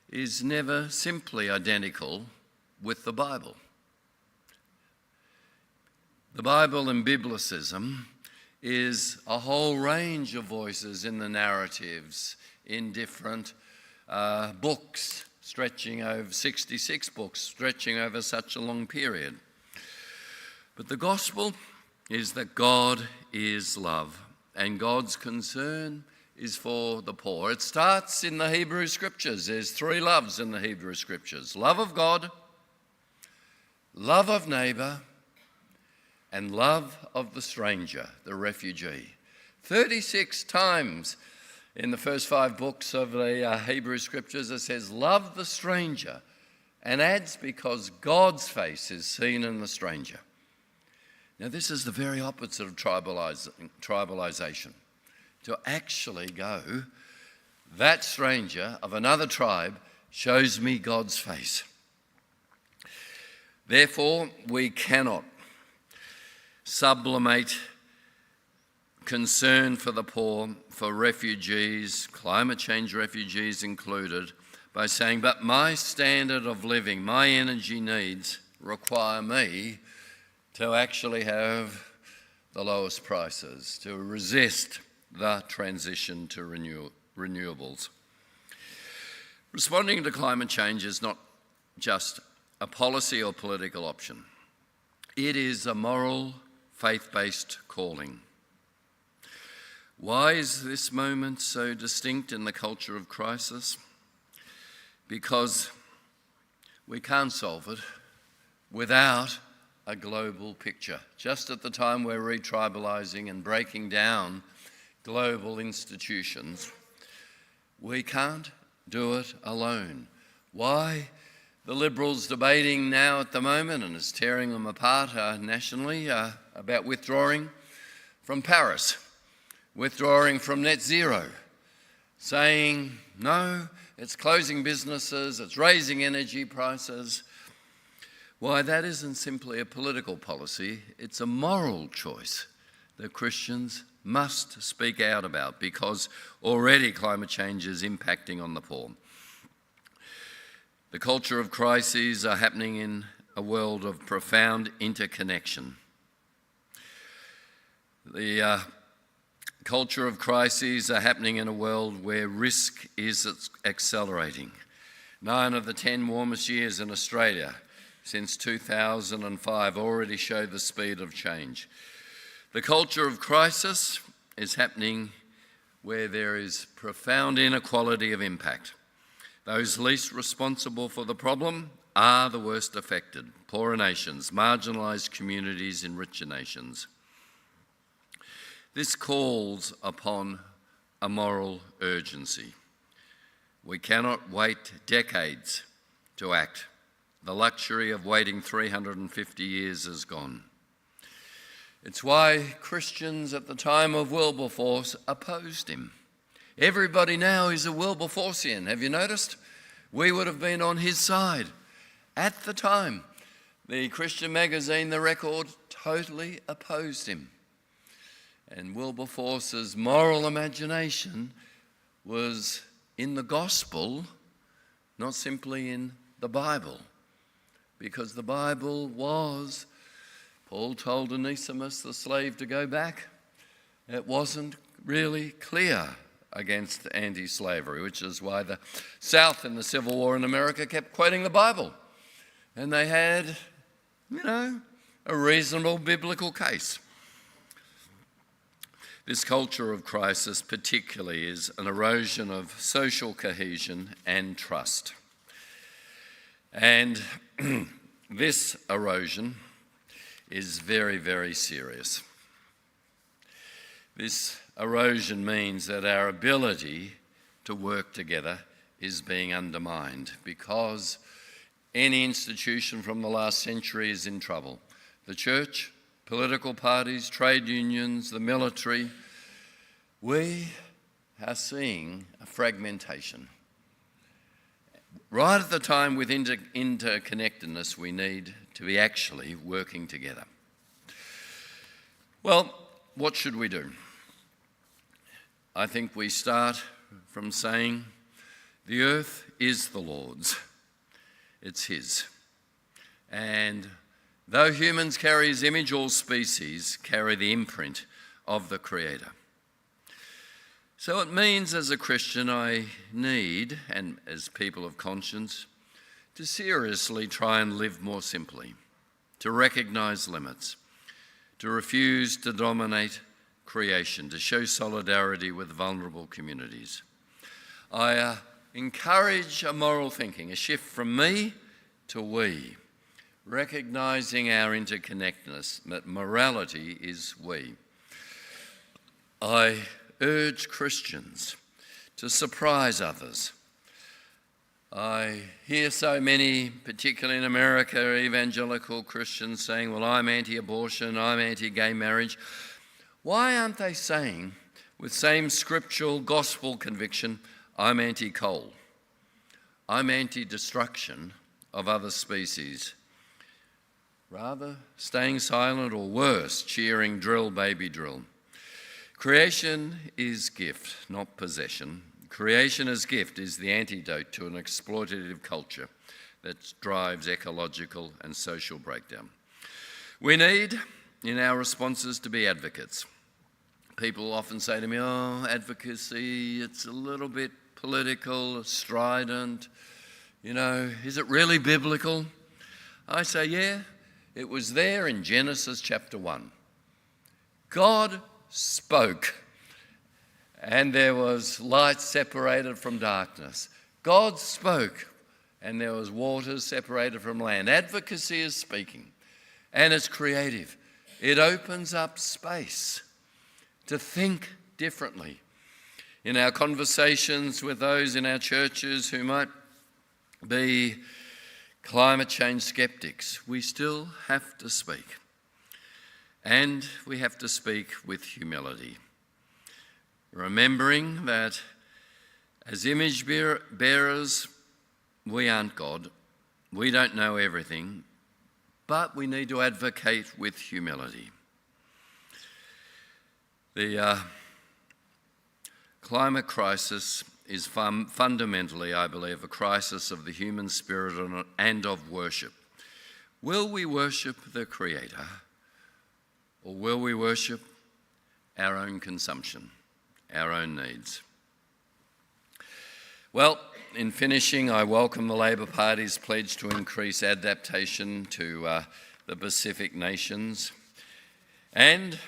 is never simply identical with the Bible. The Bible and Biblicism is a whole range of voices in the narratives in different books, stretching over 66 books, stretching over such a long period. But the gospel is that God is love, and God's concern is for the poor. It starts in the Hebrew Scriptures. There's 3 loves in the Hebrew Scriptures: love of God, love of neighbour, and love of the stranger, the refugee. 36 times in the first 5 books of the Hebrew Scriptures it says, love the stranger, and adds, because God's face is seen in the stranger. Now, this is the very opposite of tribalisation. To actually go, that stranger of another tribe shows me God's face. Therefore, we cannot sublimate concern for the poor, for refugees, climate change refugees included, by saying, but my standard of living, my energy needs require me to actually have the lowest prices, to resist the transition to renewables. Responding to climate change is not just a policy or political option. It is a moral, faith-based calling. Why is this moment so distinct in the culture of crisis? Because we can't solve it without a global picture. Just at the time we're retribalising and breaking down global institutions, we can't do it alone. Why? The Liberals debating now at the moment, and it's tearing them apart nationally, about withdrawing from Paris, withdrawing from net zero, saying, no, it's closing businesses, it's raising energy prices. Why, that isn't simply a political policy, it's a moral choice that Christians must speak out about, because already climate change is impacting on the poor. The culture of crises are happening in a world of profound interconnection. The culture of crises are happening in a world where risk is accelerating. 9 of the 10 warmest years in Australia since 2005 already show the speed of change. The culture of crisis is happening where there is profound inequality of impact. Those least responsible for the problem are the worst affected: poorer nations, marginalised communities in richer nations. This calls upon a moral urgency. We cannot wait decades to act. The luxury of waiting 350 years is gone. It's why Christians at the time of Wilberforce opposed him. Everybody now is a Wilberforcian. Have you noticed? We would have been on his side. At the time, the Christian magazine, The Record, totally opposed him. And Wilberforce's moral imagination was in the gospel, not simply in the Bible. Because the Bible was, Paul told Onesimus, the slave, to go back. It wasn't really clear against anti-slavery, which is why the South in the Civil War in America kept quoting the Bible. And they had, a reasonable biblical case. This culture of crisis particularly is an erosion of social cohesion and trust. And this erosion is very, very serious. This erosion means that our ability to work together is being undermined, because any institution from the last century is in trouble. The church, political parties, trade unions, the military. We are seeing a fragmentation. Right at the time with interconnectedness, we need to be actually working together. Well, what should we do? I think we start from saying the earth is the Lord's. It's His. And though humans carry His image, all species carry the imprint of the Creator. So it means, as a Christian, I need, and as people of conscience, to seriously try and live more simply, to recognise limits, to refuse to dominate creation, to show solidarity with vulnerable communities. I encourage a moral thinking, a shift from me to we, recognising our interconnectedness, that morality is we. I urge Christians to surprise others. I hear so many, particularly in America, evangelical Christians saying, well, I'm anti-abortion, I'm anti-gay marriage. Why aren't they saying, with same scriptural gospel conviction, I'm anti-coal, I'm anti-destruction of other species? Rather, staying silent, or worse, cheering drill, baby, drill. Creation is gift, not possession. Creation as gift is the antidote to an exploitative culture that drives ecological and social breakdown. We need, in our responses, to be advocates. People often say to me, oh, advocacy, it's a little bit political, strident, is it really biblical? I say, yeah, it was there in Genesis chapter 1. God spoke, and there was light separated from darkness. God spoke, and there was waters separated from land. Advocacy is speaking, and it's creative. It opens up space to think differently. In our conversations with those in our churches who might be climate change skeptics, we still have to speak. And we have to speak with humility, remembering that as image bearers, we aren't God. We don't know everything, but we need to advocate with humility. The climate crisis is fundamentally, I believe, a crisis of the human spirit and of worship. Will we worship the Creator, or will we worship our own consumption, our own needs? Well, in finishing, I welcome the Labor Party's pledge to increase adaptation to the Pacific nations and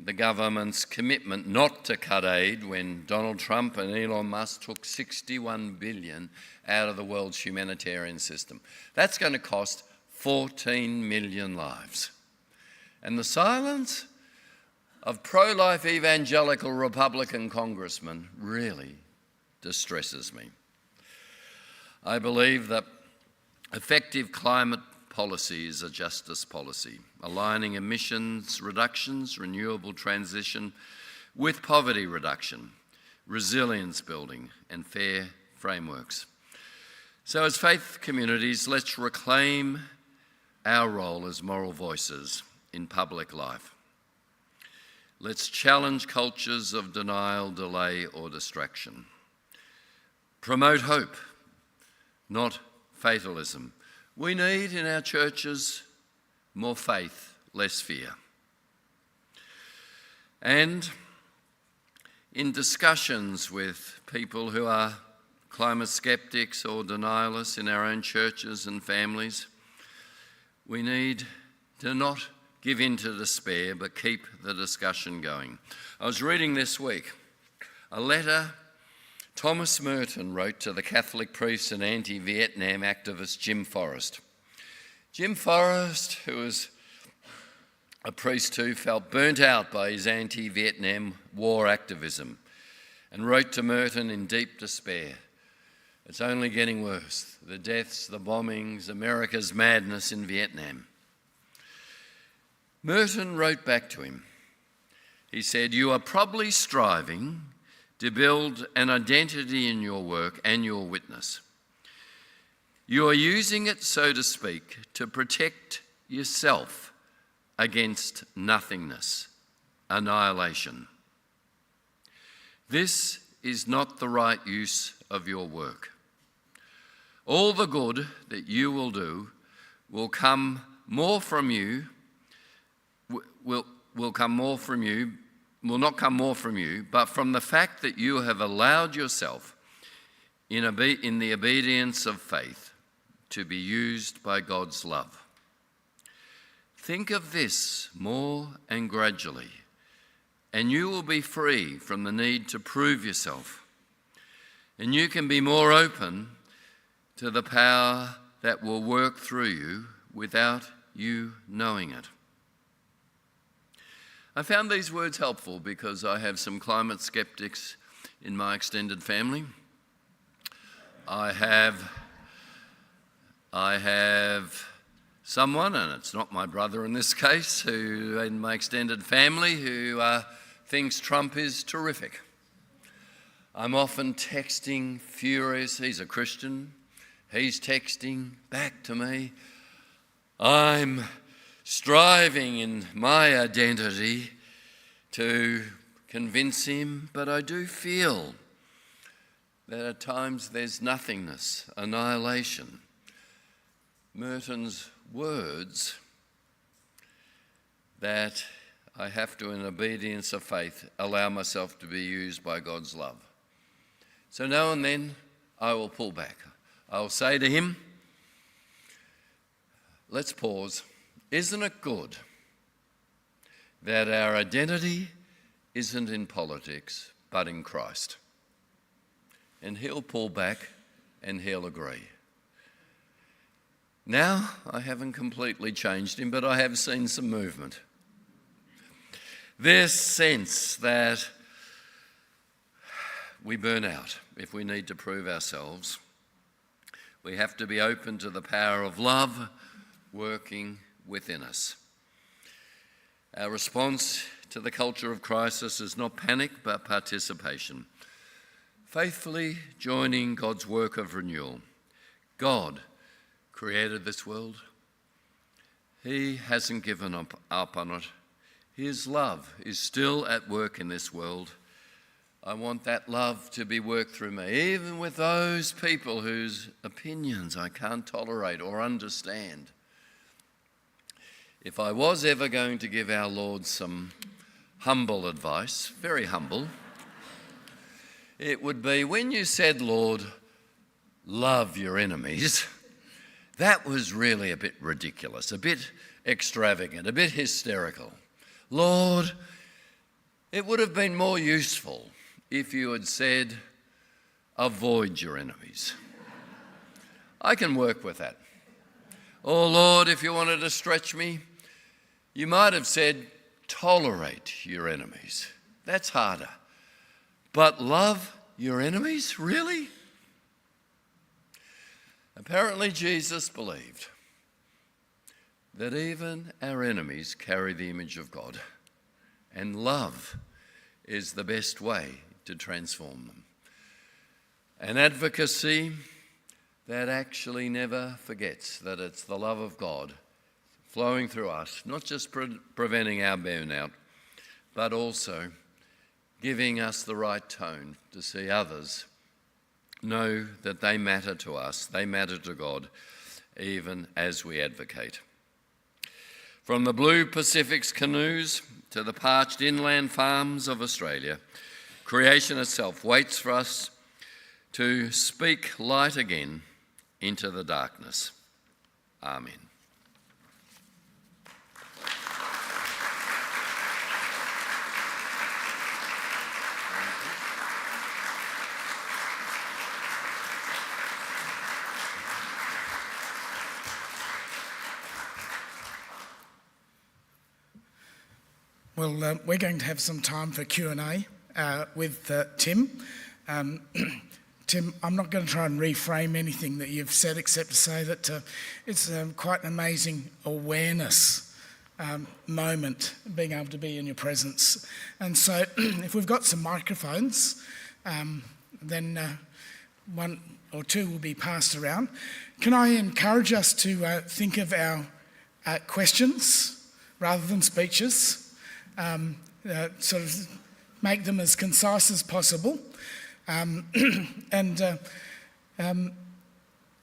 the government's commitment not to cut aid when Donald Trump and Elon Musk took $61 billion out of the world's humanitarian system. That's going to cost 14 million lives. And the silence of pro-life evangelical Republican congressmen really distresses me. I believe that effective climate policy is a justice policy, aligning emissions reductions, renewable transition with poverty reduction, resilience building, and fair frameworks. So as faith communities, let's reclaim our role as moral voices in public life. Let's challenge cultures of denial, delay, or distraction. Promote hope, not fatalism. We need in our churches more faith, less fear. And in discussions with people who are climate skeptics or denialists in our own churches and families, we need to not give in to despair, but keep the discussion going. I was reading this week a letter Thomas Merton wrote to the Catholic priest and anti-Vietnam activist Jim Forrest. Jim Forrest, who was a priest who felt burnt out by his anti-Vietnam war activism, and wrote to Merton in deep despair. It's only getting worse. The deaths, the bombings, America's madness in Vietnam. Merton wrote back to him. He said, "You are probably striving to build an identity in your work and your witness. You are using it, so to speak, to protect yourself against nothingness, annihilation. This is not the right use of your work. All the good that you will do will come more from you, will not come more from you, but from the fact that you have allowed yourself in the obedience of faith to be used by God's love. Think of this more and gradually, and you will be free from the need to prove yourself, and you can be more open to the power that will work through you without you knowing it." I found these words helpful because I have some climate skeptics in my extended family. I have someone, and it's not my brother in this case, who in my extended family who thinks Trump is terrific. I'm often texting furious. He's a Christian. He's texting back to me. I'm striving in my identity to convince him, but I do feel that at times there's nothingness, annihilation. Merton's words that I have to, in obedience of faith, allow myself to be used by God's love. So now and then I will pull back. I will say to him, let's pause. Isn't it good that our identity isn't in politics, but in Christ? And he'll pull back and he'll agree. Now, I haven't completely changed him, but I have seen some movement. This sense that we burn out if we need to prove ourselves. We have to be open to the power of love working within us. Our response to the culture of crisis is not panic, but participation. Faithfully joining God's work of renewal. God created this world. He hasn't given up on it. His love is still at work in this world. I want that love to be worked through me, even with those people whose opinions I can't tolerate or understand. If I was ever going to give our Lord some humble advice, very humble, it would be when you said, Lord, love your enemies, that was really a bit ridiculous, a bit extravagant, a bit hysterical. Lord, it would have been more useful if you had said, avoid your enemies. I can work with that. Oh Lord, if you wanted to stretch me, you might have said, tolerate your enemies. That's harder. But love your enemies? Really? Apparently Jesus believed that even our enemies carry the image of God, and love is the best way to transform them. An advocacy that actually never forgets that it's the love of God flowing through us, not just preventing our burnout, but also giving us the right tone to see others know that they matter to us, they matter to God, even as we advocate. From the blue Pacific's canoes to the parched inland farms of Australia, creation itself waits for us to speak light again into the darkness. Amen. Well, we're going to have some time for Q&A with Tim. Tim, I'm not going to try and reframe anything that you've said except to say that it's quite an amazing awareness moment being able to be in your presence. And so if we've got some microphones, then one or two will be passed around. Can I encourage us to think of our questions rather than speeches? Sort of make them as concise as possible.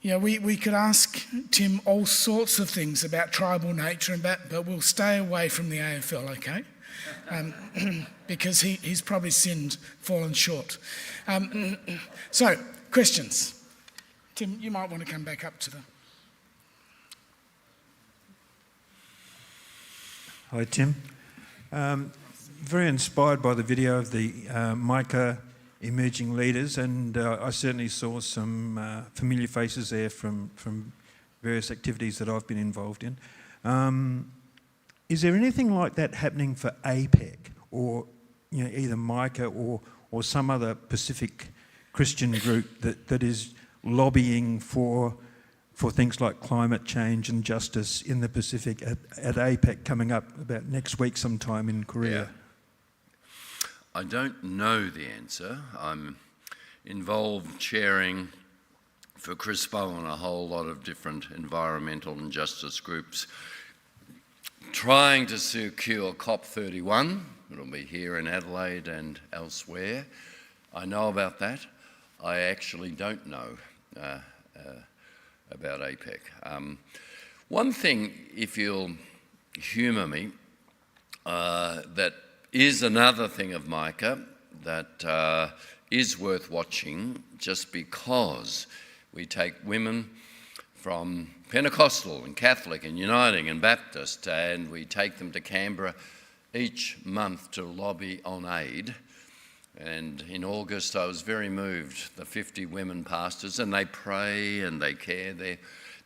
We could ask Tim all sorts of things about tribal nature, but we'll stay away from the AFL, okay? Because he's probably fallen short. So, questions. Tim, you might want to come back up to the... Hi, Tim. Very inspired by the video of the Micah emerging leaders, and I certainly saw some familiar faces there from various activities that I've been involved in. Is there anything like that happening for APEC, or either Micah or some other Pacific Christian group that is lobbying for things like climate change and justice in the Pacific at APEC coming up about next week sometime in Korea? Yeah. I don't know the answer. I'm involved chairing for CRISPO and a whole lot of different environmental and justice groups, trying to secure COP31. It'll be here in Adelaide and elsewhere. I know about that. I actually don't know about APEC. One thing, if you'll humour me, that is another thing of Micah that is worth watching, just because we take women from Pentecostal and Catholic and Uniting and Baptist, and we take them to Canberra each month to lobby on aid. And in August, I was very moved, the 50 women pastors, and they pray and they care.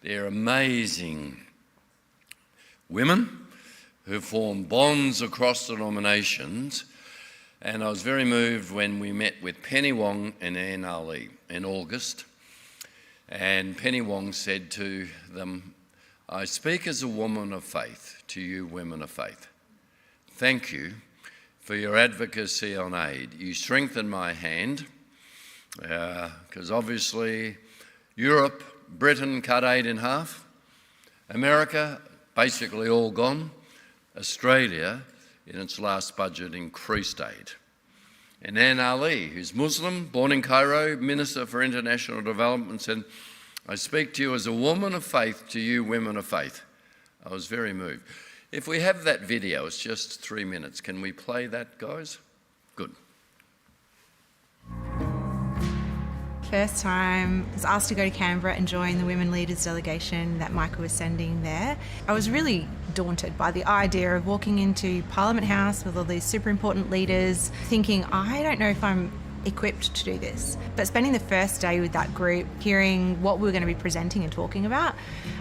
They're amazing women who form bonds across denominations. And I was very moved when we met with Penny Wong and Anne Ali in August. And Penny Wong said to them, "I speak as a woman of faith to you women of faith. Thank you for your advocacy on aid. You strengthened my hand, because obviously Europe, Britain cut aid in half, America basically all gone, Australia in its last budget increased aid. And Anne Ali, who's Muslim, born in Cairo, Minister for International Development, said, "I speak to you as a woman of faith to you women of faith." I was very moved. If we have that video, it's just 3 minutes. Can we play that, guys? Good. First time, I was asked to go to Canberra and join the Women Leaders delegation that Micah was sending there. I was really daunted by the idea of walking into Parliament House with all these super important leaders, thinking, I don't know if I'm equipped to do this. But spending the first day with that group, hearing what we were going to be presenting and talking about,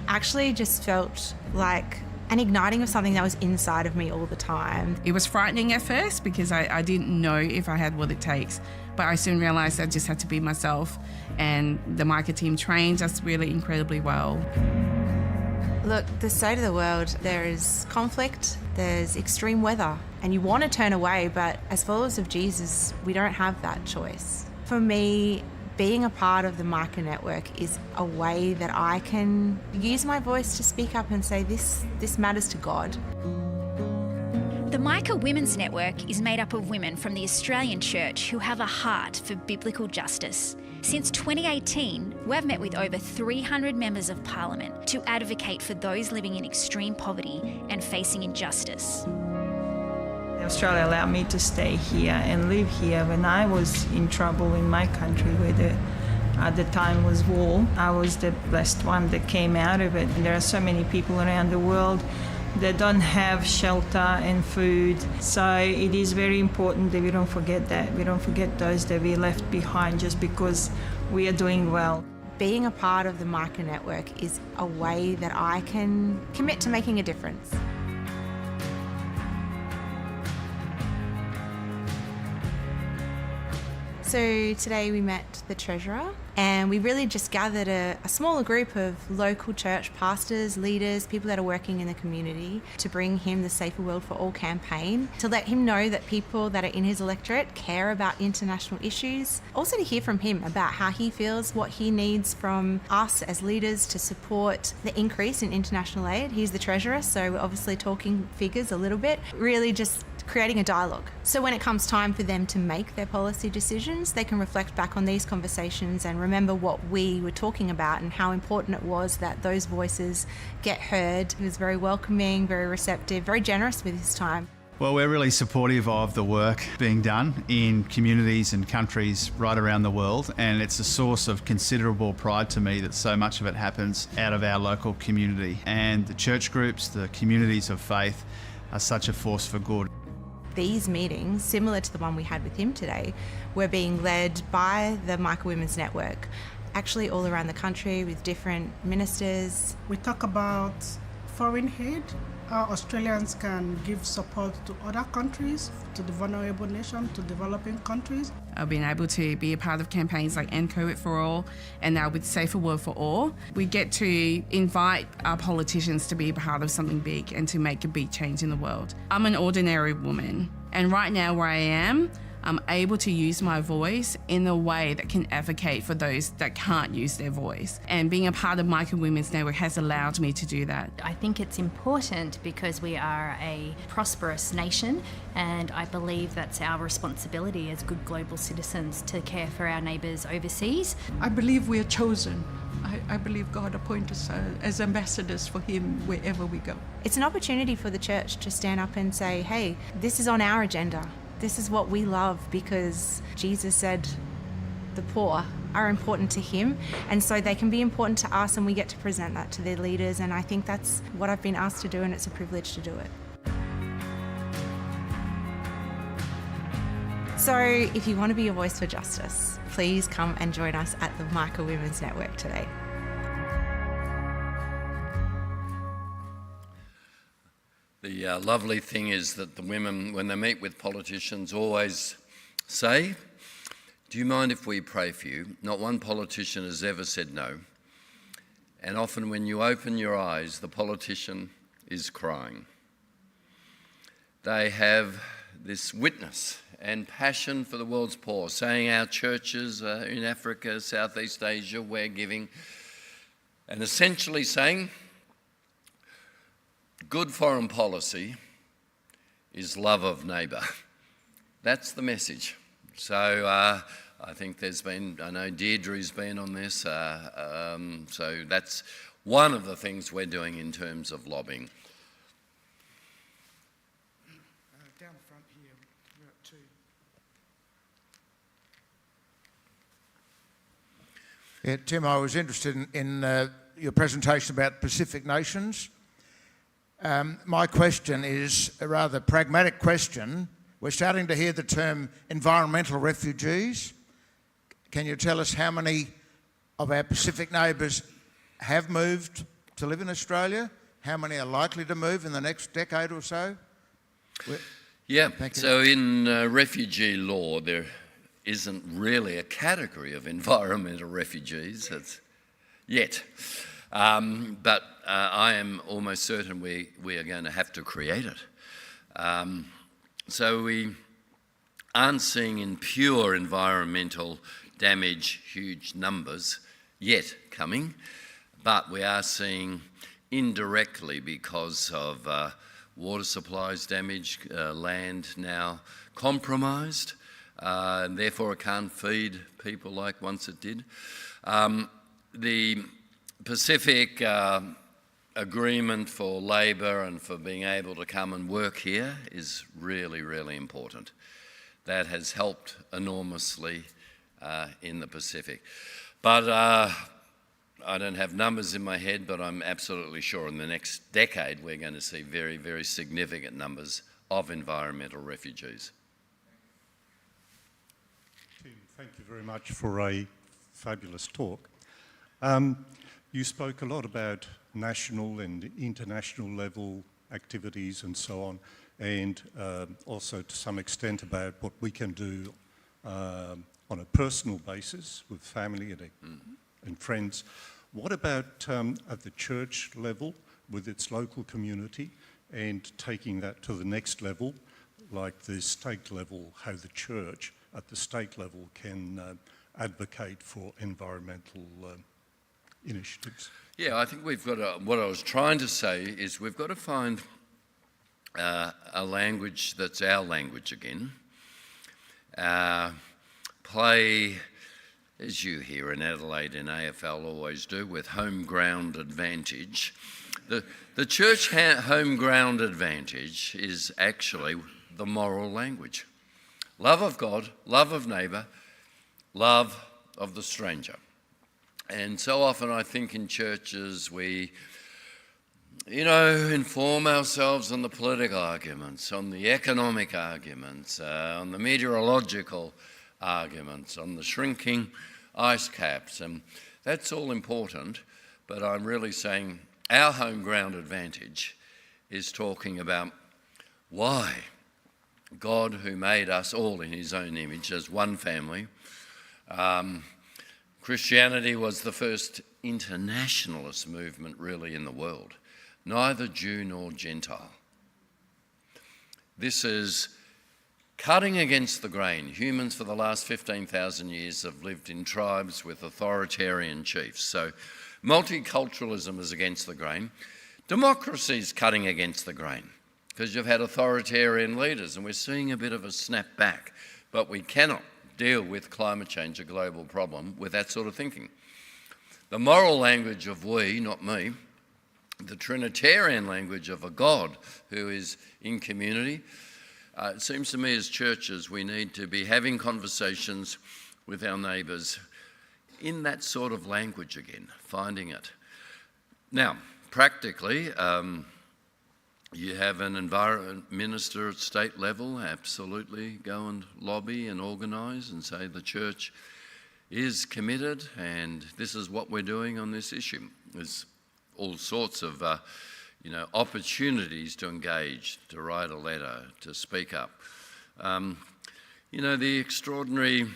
actually just felt like an igniting of something that was inside of me all the time. It was frightening at first because I didn't know if I had what it takes, but I soon realised I just had to be myself, and the Micah team trained us really incredibly well. Look, the state of the world, there is conflict, there's extreme weather, and you want to turn away, but as followers of Jesus, we don't have that choice. For me, being a part of the Micah network is a way that I can use my voice to speak up and say this matters to God. The Micah Women's Network is made up of women from the Australian Church who have a heart for biblical justice. Since 2018, we've met with over 300 members of Parliament to advocate for those living in extreme poverty and facing injustice. Australia allowed me to stay here and live here when I was in trouble in my country where at the time was war. I was the blessed one that came out of it. And there are so many people around the world that don't have shelter and food. So it is very important that we don't forget that. We don't forget those that we left behind just because we are doing well. Being a part of the Micah network is a way that I can commit to making a difference. So today we met the Treasurer, and we really just gathered a smaller group of local church pastors, leaders, people that are working in the community to bring him the Safer World for All campaign, to let him know that people that are in his electorate care about international issues. Also to hear from him about how he feels, what he needs from us as leaders to support the increase in international aid. He's the Treasurer, so we're obviously talking figures a little bit, really just creating a dialogue. So when it comes time for them to make their policy decisions, they can reflect back on these conversations and remember what we were talking about and how important it was that those voices get heard. He was very welcoming, very receptive, very generous with his time. Well, we're really supportive of the work being done in communities and countries right around the world, and it's a source of considerable pride to me that so much of it happens out of our local community. And the church groups, the communities of faith, are such a force for good. These meetings, similar to the one we had with him today, were being led by the Micah Women's Network, actually all around the country with different ministers. We talk about foreign aid, how Australians can give support to other countries, to the vulnerable nation, to developing countries. I've been able to be a part of campaigns like End COVID for All, and now with Safer World for All. We get to invite our politicians to be a part of something big and to make a big change in the world. I'm an ordinary woman, and right now where I am, I'm able to use my voice in a way that can advocate for those that can't use their voice. And being a part of Micah Women's Network has allowed me to do that. I think it's important because we are a prosperous nation, and I believe that's our responsibility as good global citizens to care for our neighbours overseas. I believe we are chosen. I believe God appointed us as ambassadors for him wherever we go. It's an opportunity for the church to stand up and say, hey, this is on our agenda. This is what we love, because Jesus said the poor are important to him, and so they can be important to us, and we get to present that to their leaders, and I think that's what I've been asked to do, and it's a privilege to do it. So if you want to be a voice for justice, please come and join us at the Micah Women's Network today. The lovely thing is that the women, when they meet with politicians, always say, "Do you mind if we pray for you?" Not one politician has ever said no. And often when you open your eyes, the politician is crying. They have this witness and passion for the world's poor, saying our churches in Africa, Southeast Asia, we're giving, and essentially saying good foreign policy is love of neighbour. That's the message. So I think I know Deirdre's been on this, so that's one of the things we're doing in terms of lobbying. Down the front here, we're at two. Yeah, Tim, I was interested in your presentation about Pacific nations. My question is a rather pragmatic question. We're starting to hear the term environmental refugees. Can you tell us how many of our Pacific neighbours have moved to live in Australia? How many are likely to move in the next decade or so? Yeah, so in refugee law, there isn't really a category of environmental refugees yet. But I am almost certain we are going to have to create it. So we aren't seeing in pure environmental damage huge numbers yet coming, but we are seeing indirectly because of water supplies damaged, land now compromised, and therefore it can't feed people like once it did. The Pacific agreement for labour and for being able to come and work here is really, really important. That has helped enormously in the Pacific. But I don't have numbers in my head, but I'm absolutely sure in the next decade we're going to see very, very significant numbers of environmental refugees. Tim, thank you very much for a fabulous talk. You spoke a lot about national and international level activities and so on, and also to some extent about what we can do on a personal basis with family and friends. What about at the church level with its local community and taking that to the next level, like the state level, how the church at the state level can advocate for environmental initiatives? Yeah, I think we've got to, what I was trying to say is we've got to find a language that's our language again. Play, as you here in Adelaide in AFL always do, with home ground advantage. The church home ground advantage is actually the moral language. Love of God, love of neighbour, love of the stranger. And so often I think in churches we, inform ourselves on the political arguments, on the economic arguments, on the meteorological arguments, on the shrinking ice caps, and that's all important, but I'm really saying our home ground advantage is talking about why God, who made us all in his own image as one family. Christianity was the first internationalist movement really in the world, neither Jew nor Gentile. This is cutting against the grain. Humans for the last 15,000 years have lived in tribes with authoritarian chiefs. So multiculturalism is against the grain. Democracy is cutting against the grain because you've had authoritarian leaders, and we're seeing a bit of a snap back. But we cannot deal with climate change, a global problem, with that sort of thinking. The moral language of we, not me, the Trinitarian language of a God who is in community. It seems to me as churches we need to be having conversations with our neighbours in that sort of language again, finding it. Now, practically, you have an environment minister at state level, absolutely go and lobby and organise and say the church is committed and this is what we're doing on this issue. There's all sorts of opportunities to engage, to write a letter, to speak up. The extraordinary,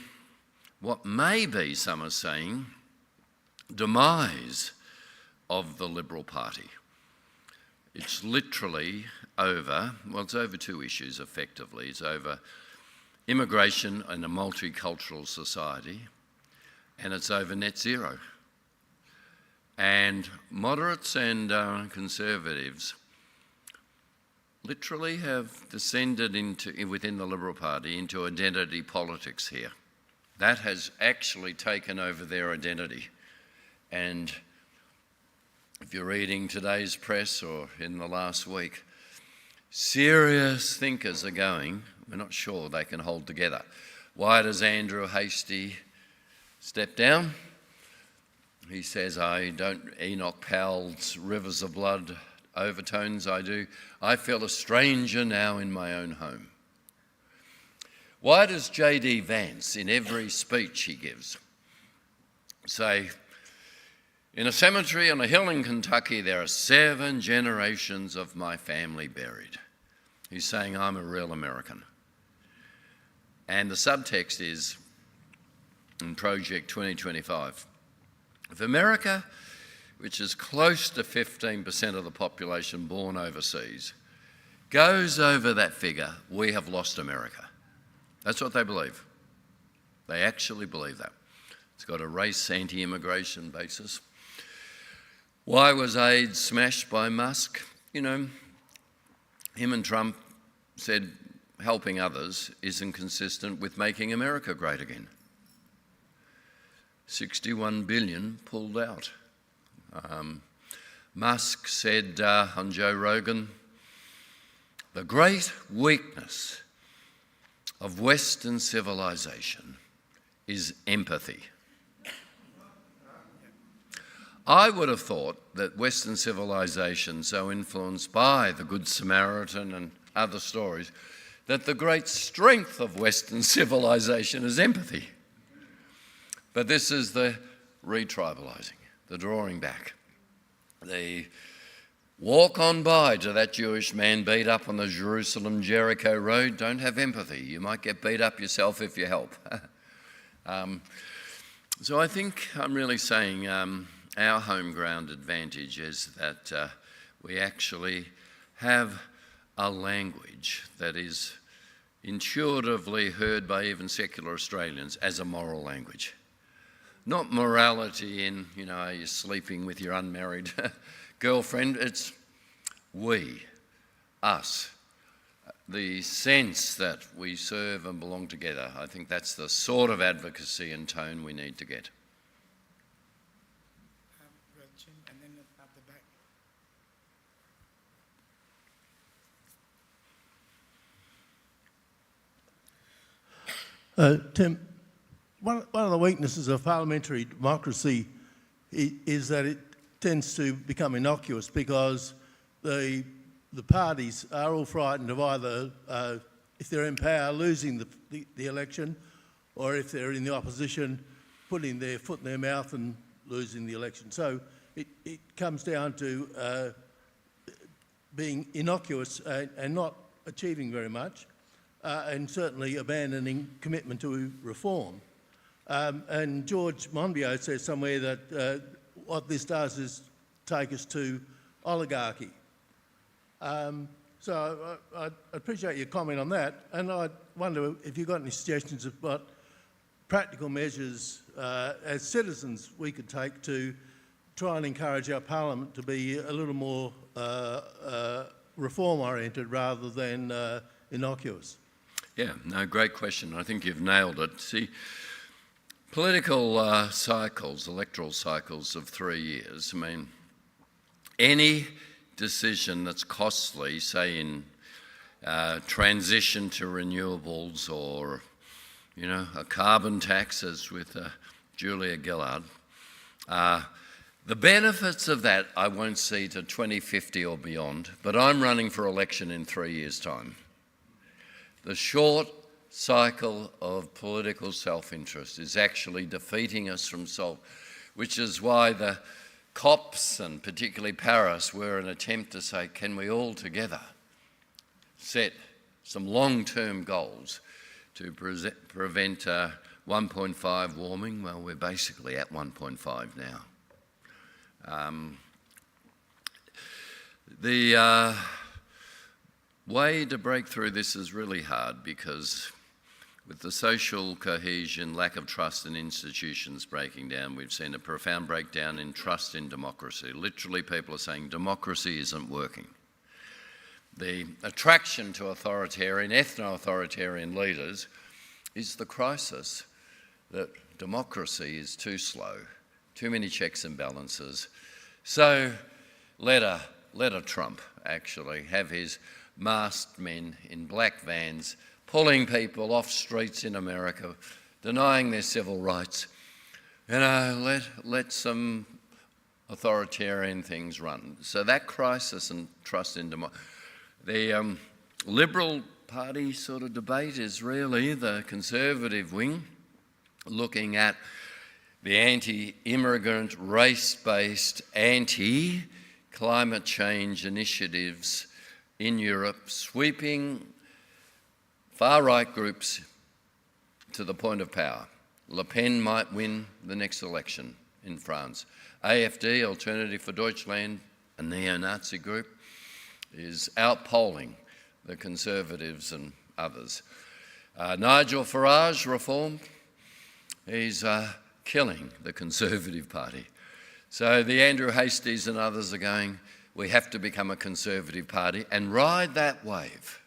what may be, some are saying, demise of the Liberal Party. It's literally over, it's over two issues effectively. It's over immigration in a multicultural society, and it's over net zero. And moderates and conservatives literally have descended within the Liberal Party into identity politics here. That has actually taken over their identity. And if you're reading today's press or in the last week, serious thinkers are going, we're not sure they can hold together. Why does Andrew Hastie step down? He says, I don't Enoch Powell's Rivers of Blood overtones, I do. I feel a stranger now in my own home. Why does J.D. Vance, in every speech he gives, say, in a cemetery on a hill in Kentucky, there are 7 generations of my family buried? He's saying, I'm a real American. And the subtext is, in Project 2025, if America, which is close to 15% of the population born overseas, goes over that figure, we have lost America. That's what they believe. They actually believe that. It's got a race anti-immigration basis. Why was AIDS smashed by Musk? You know, him and Trump said helping others isn't consistent with making America great again. 61 billion pulled out. Musk said on Joe Rogan, the great weakness of Western civilization is empathy. I would have thought that Western civilization, so influenced by the Good Samaritan and other stories, that the great strength of Western civilization is empathy. But this is the retribalising, the drawing back. The walk on by to that Jewish man beat up on the Jerusalem-Jericho road, don't have empathy. You might get beat up yourself if you help. So I think I'm really saying our home ground advantage is that we actually have a language that is intuitively heard by even secular Australians as a moral language. Not morality in, you know, are you sleeping with your unmarried girlfriend? It's we, us, the sense that we serve and belong together. I think that's the sort of advocacy and tone we need to get. Jim, and then up the back. Tim, one of the weaknesses of parliamentary democracy is that it tends to become innocuous because the parties are all frightened of either, if they're in power, losing the election, or if they're in the opposition, putting their foot in their mouth and losing the election. So it comes down to being innocuous and not achieving very much, and certainly abandoning commitment to reform. And George Monbiot says somewhere that what this does is take us to oligarchy. So I appreciate your comment on that, and I wonder if you've got any suggestions of what practical measures as citizens we could take to try and encourage our parliament to be a little more reform-oriented rather than innocuous. Yeah, no, great question. I think you've nailed it. See, political cycles, electoral cycles of 3 years, I mean, any decision that's costly, say in transition to renewables or, you know, a carbon tax, as with Julia Gillard, the benefits of that I won't see to 2050 or beyond, but I'm running for election in 3 years' time. The short cycle of political self-interest is actually defeating us from which is why the COPs and particularly Paris were an attempt to say, can we all together set some long-term goals to prevent 1.5 warming? Well, we're basically at 1.5 now. The way to break through this is really hard because with the social cohesion, lack of trust in institutions breaking down, we've seen a profound breakdown in trust in democracy. Literally, people are saying democracy isn't working. the attraction to authoritarian, ethno-authoritarian leaders is the crisis that democracy is too slow, too many checks and balances. So let a Trump actually have his masked men in black vans pulling people off streets in America, denying their civil rights. Let some authoritarian things run. So that crisis and trust in democracy. The Liberal Party sort of debate is really the Conservative wing looking at the anti-immigrant, race-based, anti-climate change initiatives in Europe, sweeping far-right groups to the point of power. Le Pen might win the next election in France. AfD, Alternative for Deutschland, a neo-Nazi group, is outpolling the Conservatives and others. Nigel Farage, Reform, he's killing the Conservative Party. So the Andrew Hasties and others are going, we have to become a Conservative Party and ride that wave.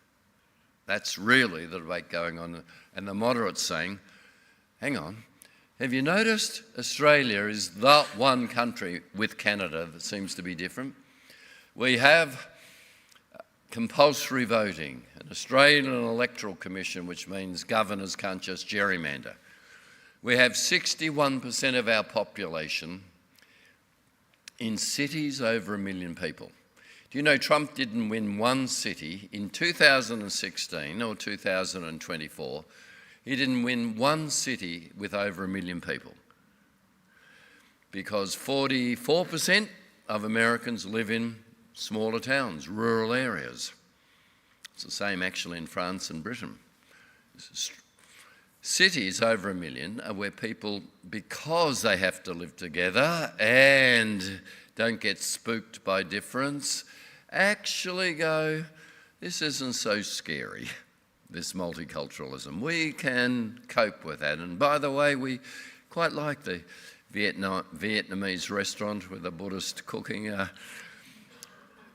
That's really the debate going on. And the moderates saying, hang on, have you noticed Australia is the one country with Canada that seems to be different? We have compulsory voting, an Australian Electoral Commission, which means governors can't just gerrymander. We have 61% of our population in cities over 1 million people. Do you know Trump didn't win one city in 2016 or 2024? He didn't win one city with over 1 million people because 44% of Americans live in smaller towns, rural areas. It's the same actually in France and Britain. Cities over 1 million are where people, because they have to live together and don't get spooked by difference, actually go, this isn't so scary, this multiculturalism. We can cope with that. And by the way, we quite like the Vietnamese restaurant with the Buddhist cooking.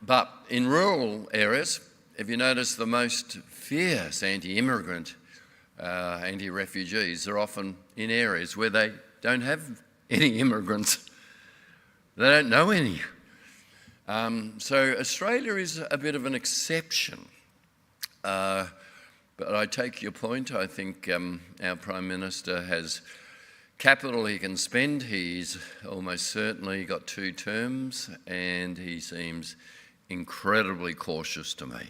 But in rural areas, if you notice, the most fierce anti-immigrant, anti-refugees are often in areas where they don't have any immigrants. They don't know any. So Australia is a bit of an exception. But I take your point. I think our Prime Minister has capital he can spend. He's almost certainly got 2 terms and he seems incredibly cautious to me.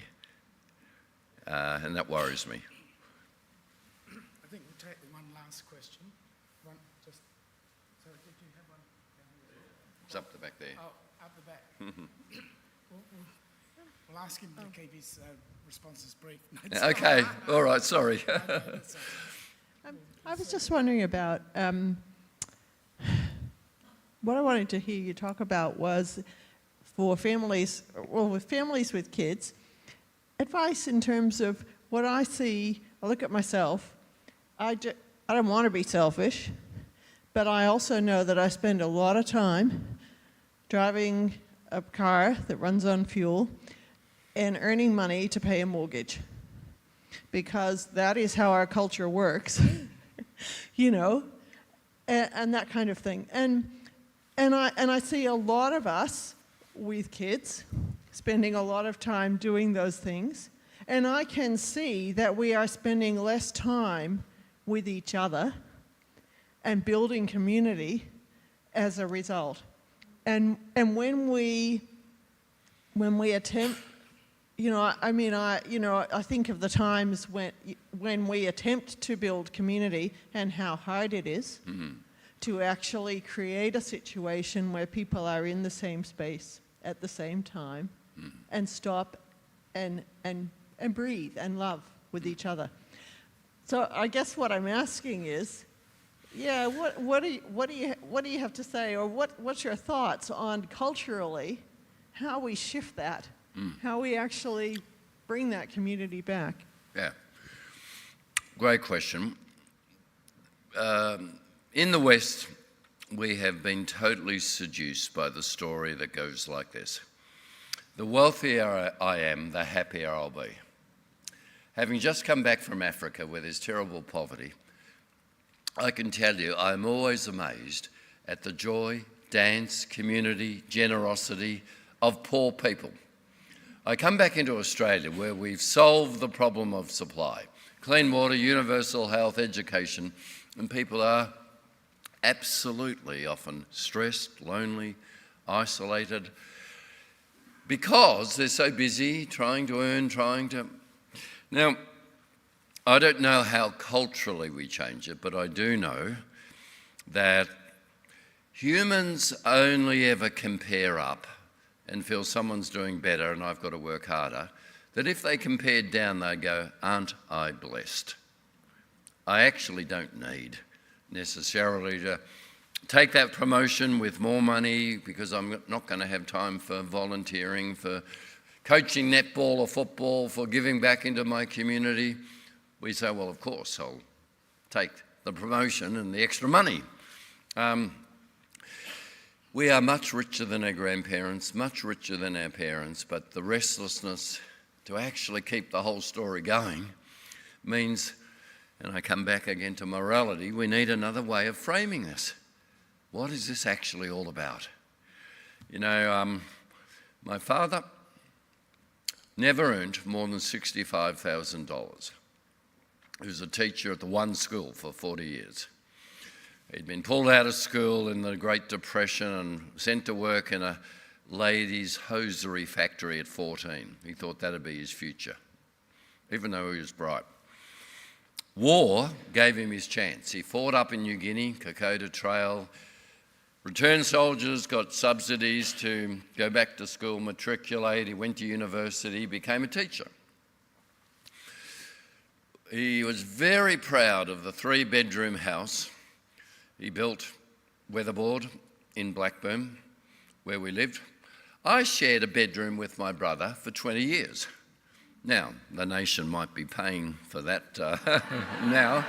And that worries me. I think we'll take one last question. Sorry, did you have one? It's up the back there. Oh, up the back. We'll ask him to keep his responses brief. Okay, all right, sorry. I was just wondering about, what I wanted to hear you talk about was for families, with families with kids, advice in terms of what I see. I look at myself, I don't want to be selfish, but I also know that I spend a lot of time driving a car that runs on fuel and earning money to pay a mortgage, because that is how our culture works, you know, and that kind of thing. And I see a lot of us with kids spending a lot of time doing those things, and I can see that we are spending less time with each other and building community as a result. And when we attempt, you know, I think of the times when we attempt to build community and how hard it is to actually create a situation where people are in the same space at the same time and stop and breathe and love with each other. So I guess what I'm asking is, yeah, what do you have to say, or what's your thoughts on culturally how we shift that, how we actually bring that community back? Yeah, great question. In the West, we have been totally seduced by the story that goes like this. The wealthier I am, the happier I'll be. Having just come back from Africa where there's terrible poverty, I can tell you I'm always amazed at the joy, dance, community, generosity of poor people. I come back into Australia where we've solved the problem of supply, clean water, universal health, education, and people are absolutely often stressed, lonely, isolated, because they're so busy trying to earn, Now, I don't know how culturally we change it, but I do know that humans only ever compare up and feel someone's doing better and I've got to work harder, that if they compared down, they go, aren't I blessed? I actually don't need necessarily to take that promotion with more money because I'm not going to have time for volunteering, for coaching netball or football, for giving back into my community. We say, well, of course, I'll take the promotion and the extra money. We are much richer than our grandparents, much richer than our parents, but the restlessness to actually keep the whole story going means, and I come back again to morality, we need another way of framing this. What is this actually all about? You know, my father never earned more than $65,000. He was a teacher at the one school for 40 years. He'd been pulled out of school in the Great Depression and sent to work in a ladies' hosiery factory at 14. He thought that'd be his future, even though he was bright. War gave him his chance. He fought up in New Guinea, Kokoda Trail. Returned soldiers got subsidies to go back to school, matriculate. He went to university, became a teacher. He was very proud of the 3-bedroom house he built, weatherboard, in Blackburn, where we lived. I shared a bedroom with my brother for 20 years. Now, the nation might be paying for that now.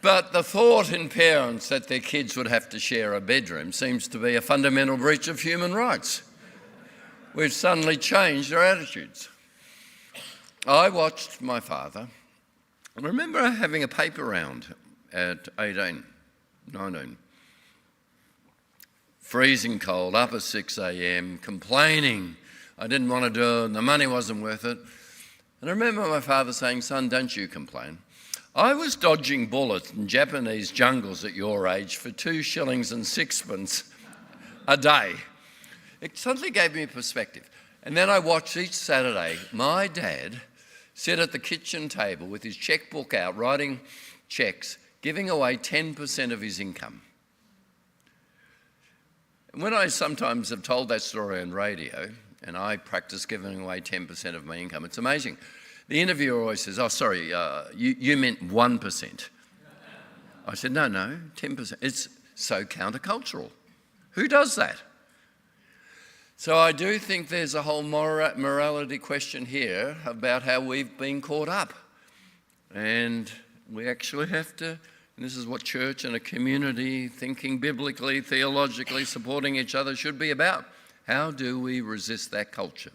But the thought in parents that their kids would have to share a bedroom seems to be a fundamental breach of human rights. We've suddenly changed our attitudes. I watched my father. I remember having a paper round at 18, 19. Freezing cold, up at 6 a.m, complaining I didn't want to do it and the money wasn't worth it. And I remember my father saying, son, don't you complain. I was dodging bullets in Japanese jungles at your age for 2 shillings and 6pence a day. It suddenly gave me perspective. And then I watched each Saturday my dad sit at the kitchen table with his checkbook out, writing cheques, giving away 10% of his income. And when I sometimes have told that story on radio, and I practice giving away 10% of my income, it's amazing. The interviewer always says, oh, sorry, you meant 1%. I said, no, 10%. It's so countercultural. Who does that? So I do think there's a whole morality question here about how we've been caught up. And we actually have to, and this is what church and a community thinking biblically, theologically, supporting each other should be about. How do we resist that culture?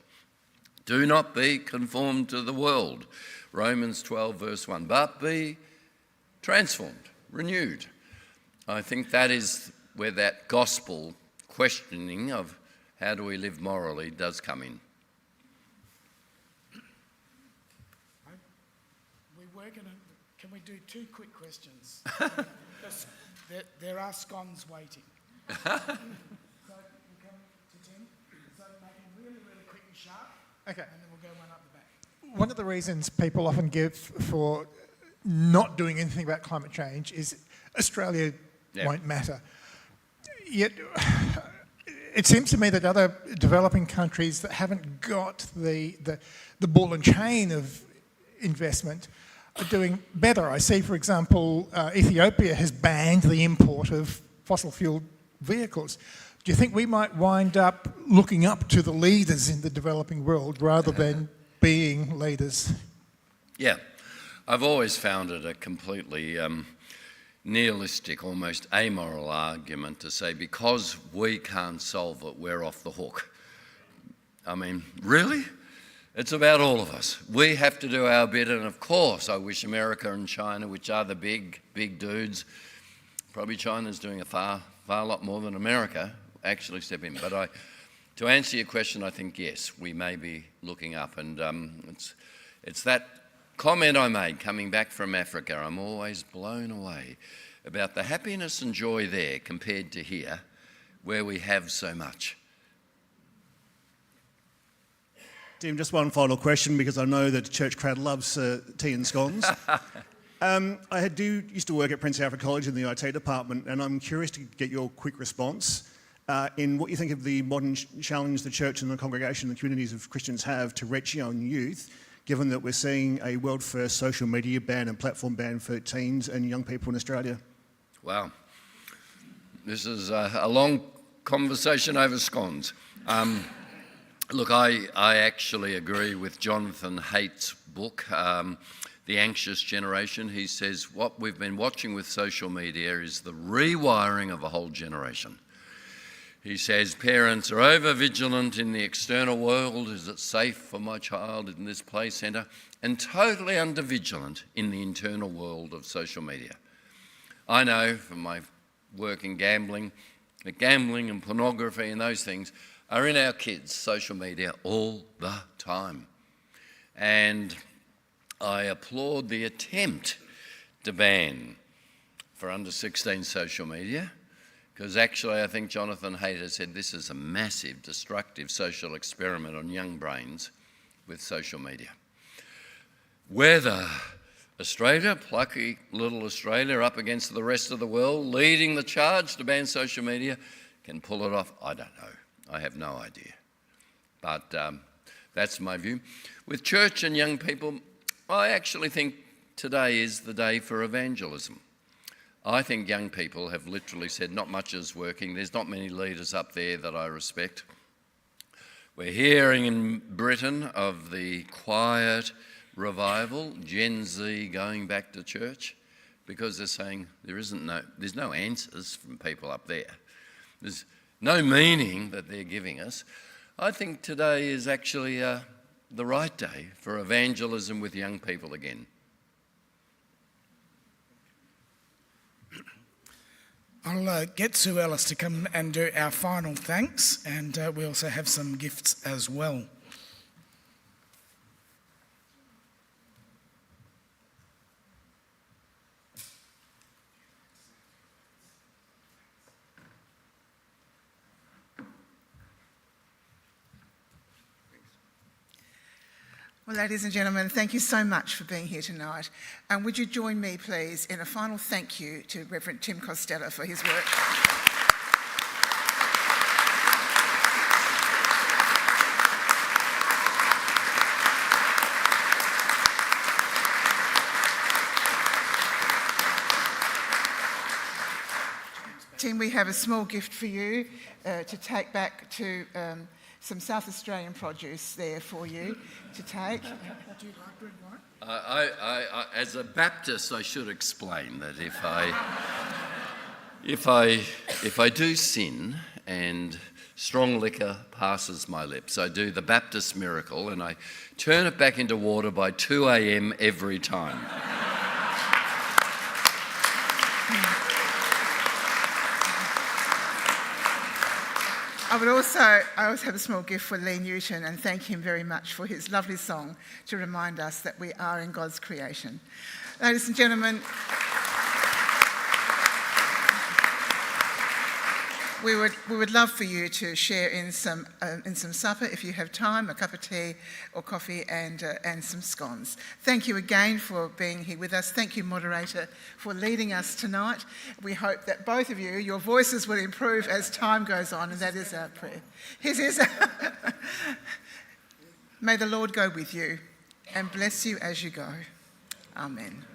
Do not be conformed to the world, Romans 12 verse 1, but be transformed, renewed. I think that is where that gospel questioning of how do we live morally does come in. Can we do 2 quick questions? there are scones waiting. So we'll come to Tim. So make them really, really quick and sharp. Okay. And then we'll go one up the back. One of the reasons people often give for not doing anything about climate change is Australia won't matter. Yet it seems to me that other developing countries that haven't got the ball and chain of investment are doing better. I see, for example, Ethiopia has banned the import of fossil fuel vehicles. Do you think we might wind up looking up to the leaders in the developing world rather than being leaders? Yeah, I've always found it a completely nihilistic, almost amoral argument to say because we can't solve it, we're off the hook. I mean, really? It's about all of us. We have to do our bit, and of course I wish America and China, which are the big dudes, probably China's doing a far lot more than America, actually step in. But to answer your question, I think yes, we may be looking up, and it's that comment I made coming back from Africa. I'm always blown away about the happiness and joy there compared to here, where we have so much. Tim, just one final question, because I know that the church crowd loves tea and scones. I used to work at Prince Alfred College in the IT department, and I'm curious to get your quick response in what you think of the modern challenge the church and the congregation and the communities of Christians have to reach young youth, given that we're seeing a world-first social media ban and platform ban for teens and young people in Australia. Wow. This is a long conversation over scones. Look, I actually agree with Jonathan Haidt's book, The Anxious Generation. He says what we've been watching with social media is the rewiring of a whole generation. He says parents are over-vigilant in the external world. Is it safe for my child in this play centre? And totally under-vigilant in the internal world of social media. I know from my work in gambling that gambling and pornography and those things are in our kids' social media all the time. And I applaud the attempt to ban for under 16 social media, because actually I think Jonathan Haidt has said this is a massive destructive social experiment on young brains with social media. Whether Australia, plucky little Australia up against the rest of the world, leading the charge to ban social media, can pull it off, I don't know. I have no idea. But that's my view. With church and young people, I actually think today is the day for evangelism. I think young people have literally said not much is working. There's not many leaders up there that I respect. We're hearing in Britain of the quiet revival, Gen Z going back to church, because they're saying there's no answers from people up there. There's no meaning that they're giving us. I think today is actually the right day for evangelism with young people again. I'll get Sue Ellis to come and do our final thanks, and we also have some gifts as well. Well, ladies and gentlemen, thank you so much for being here tonight. And would you join me, please, in a final thank you to Reverend Tim Costello for his work. Tim, we have a small gift for you to take back to some South Australian produce there for you to take. Do you like red wine? As a Baptist, I should explain that if I do sin and strong liquor passes my lips, I do the Baptist miracle and I turn it back into water by 2 a.m. every time. I also have a small gift for Lee Newton and thank him very much for his lovely song to remind us that we are in God's creation. Ladies and gentlemen, we would love for you to share in some supper if you have time, a cup of tea or coffee and some scones. Thank you again for being here with us. Thank you, moderator, for leading us tonight. We hope that both of you, your voices will improve as time goes on, and that is our prayer. His is. May the Lord go with you and bless you as you go. Amen.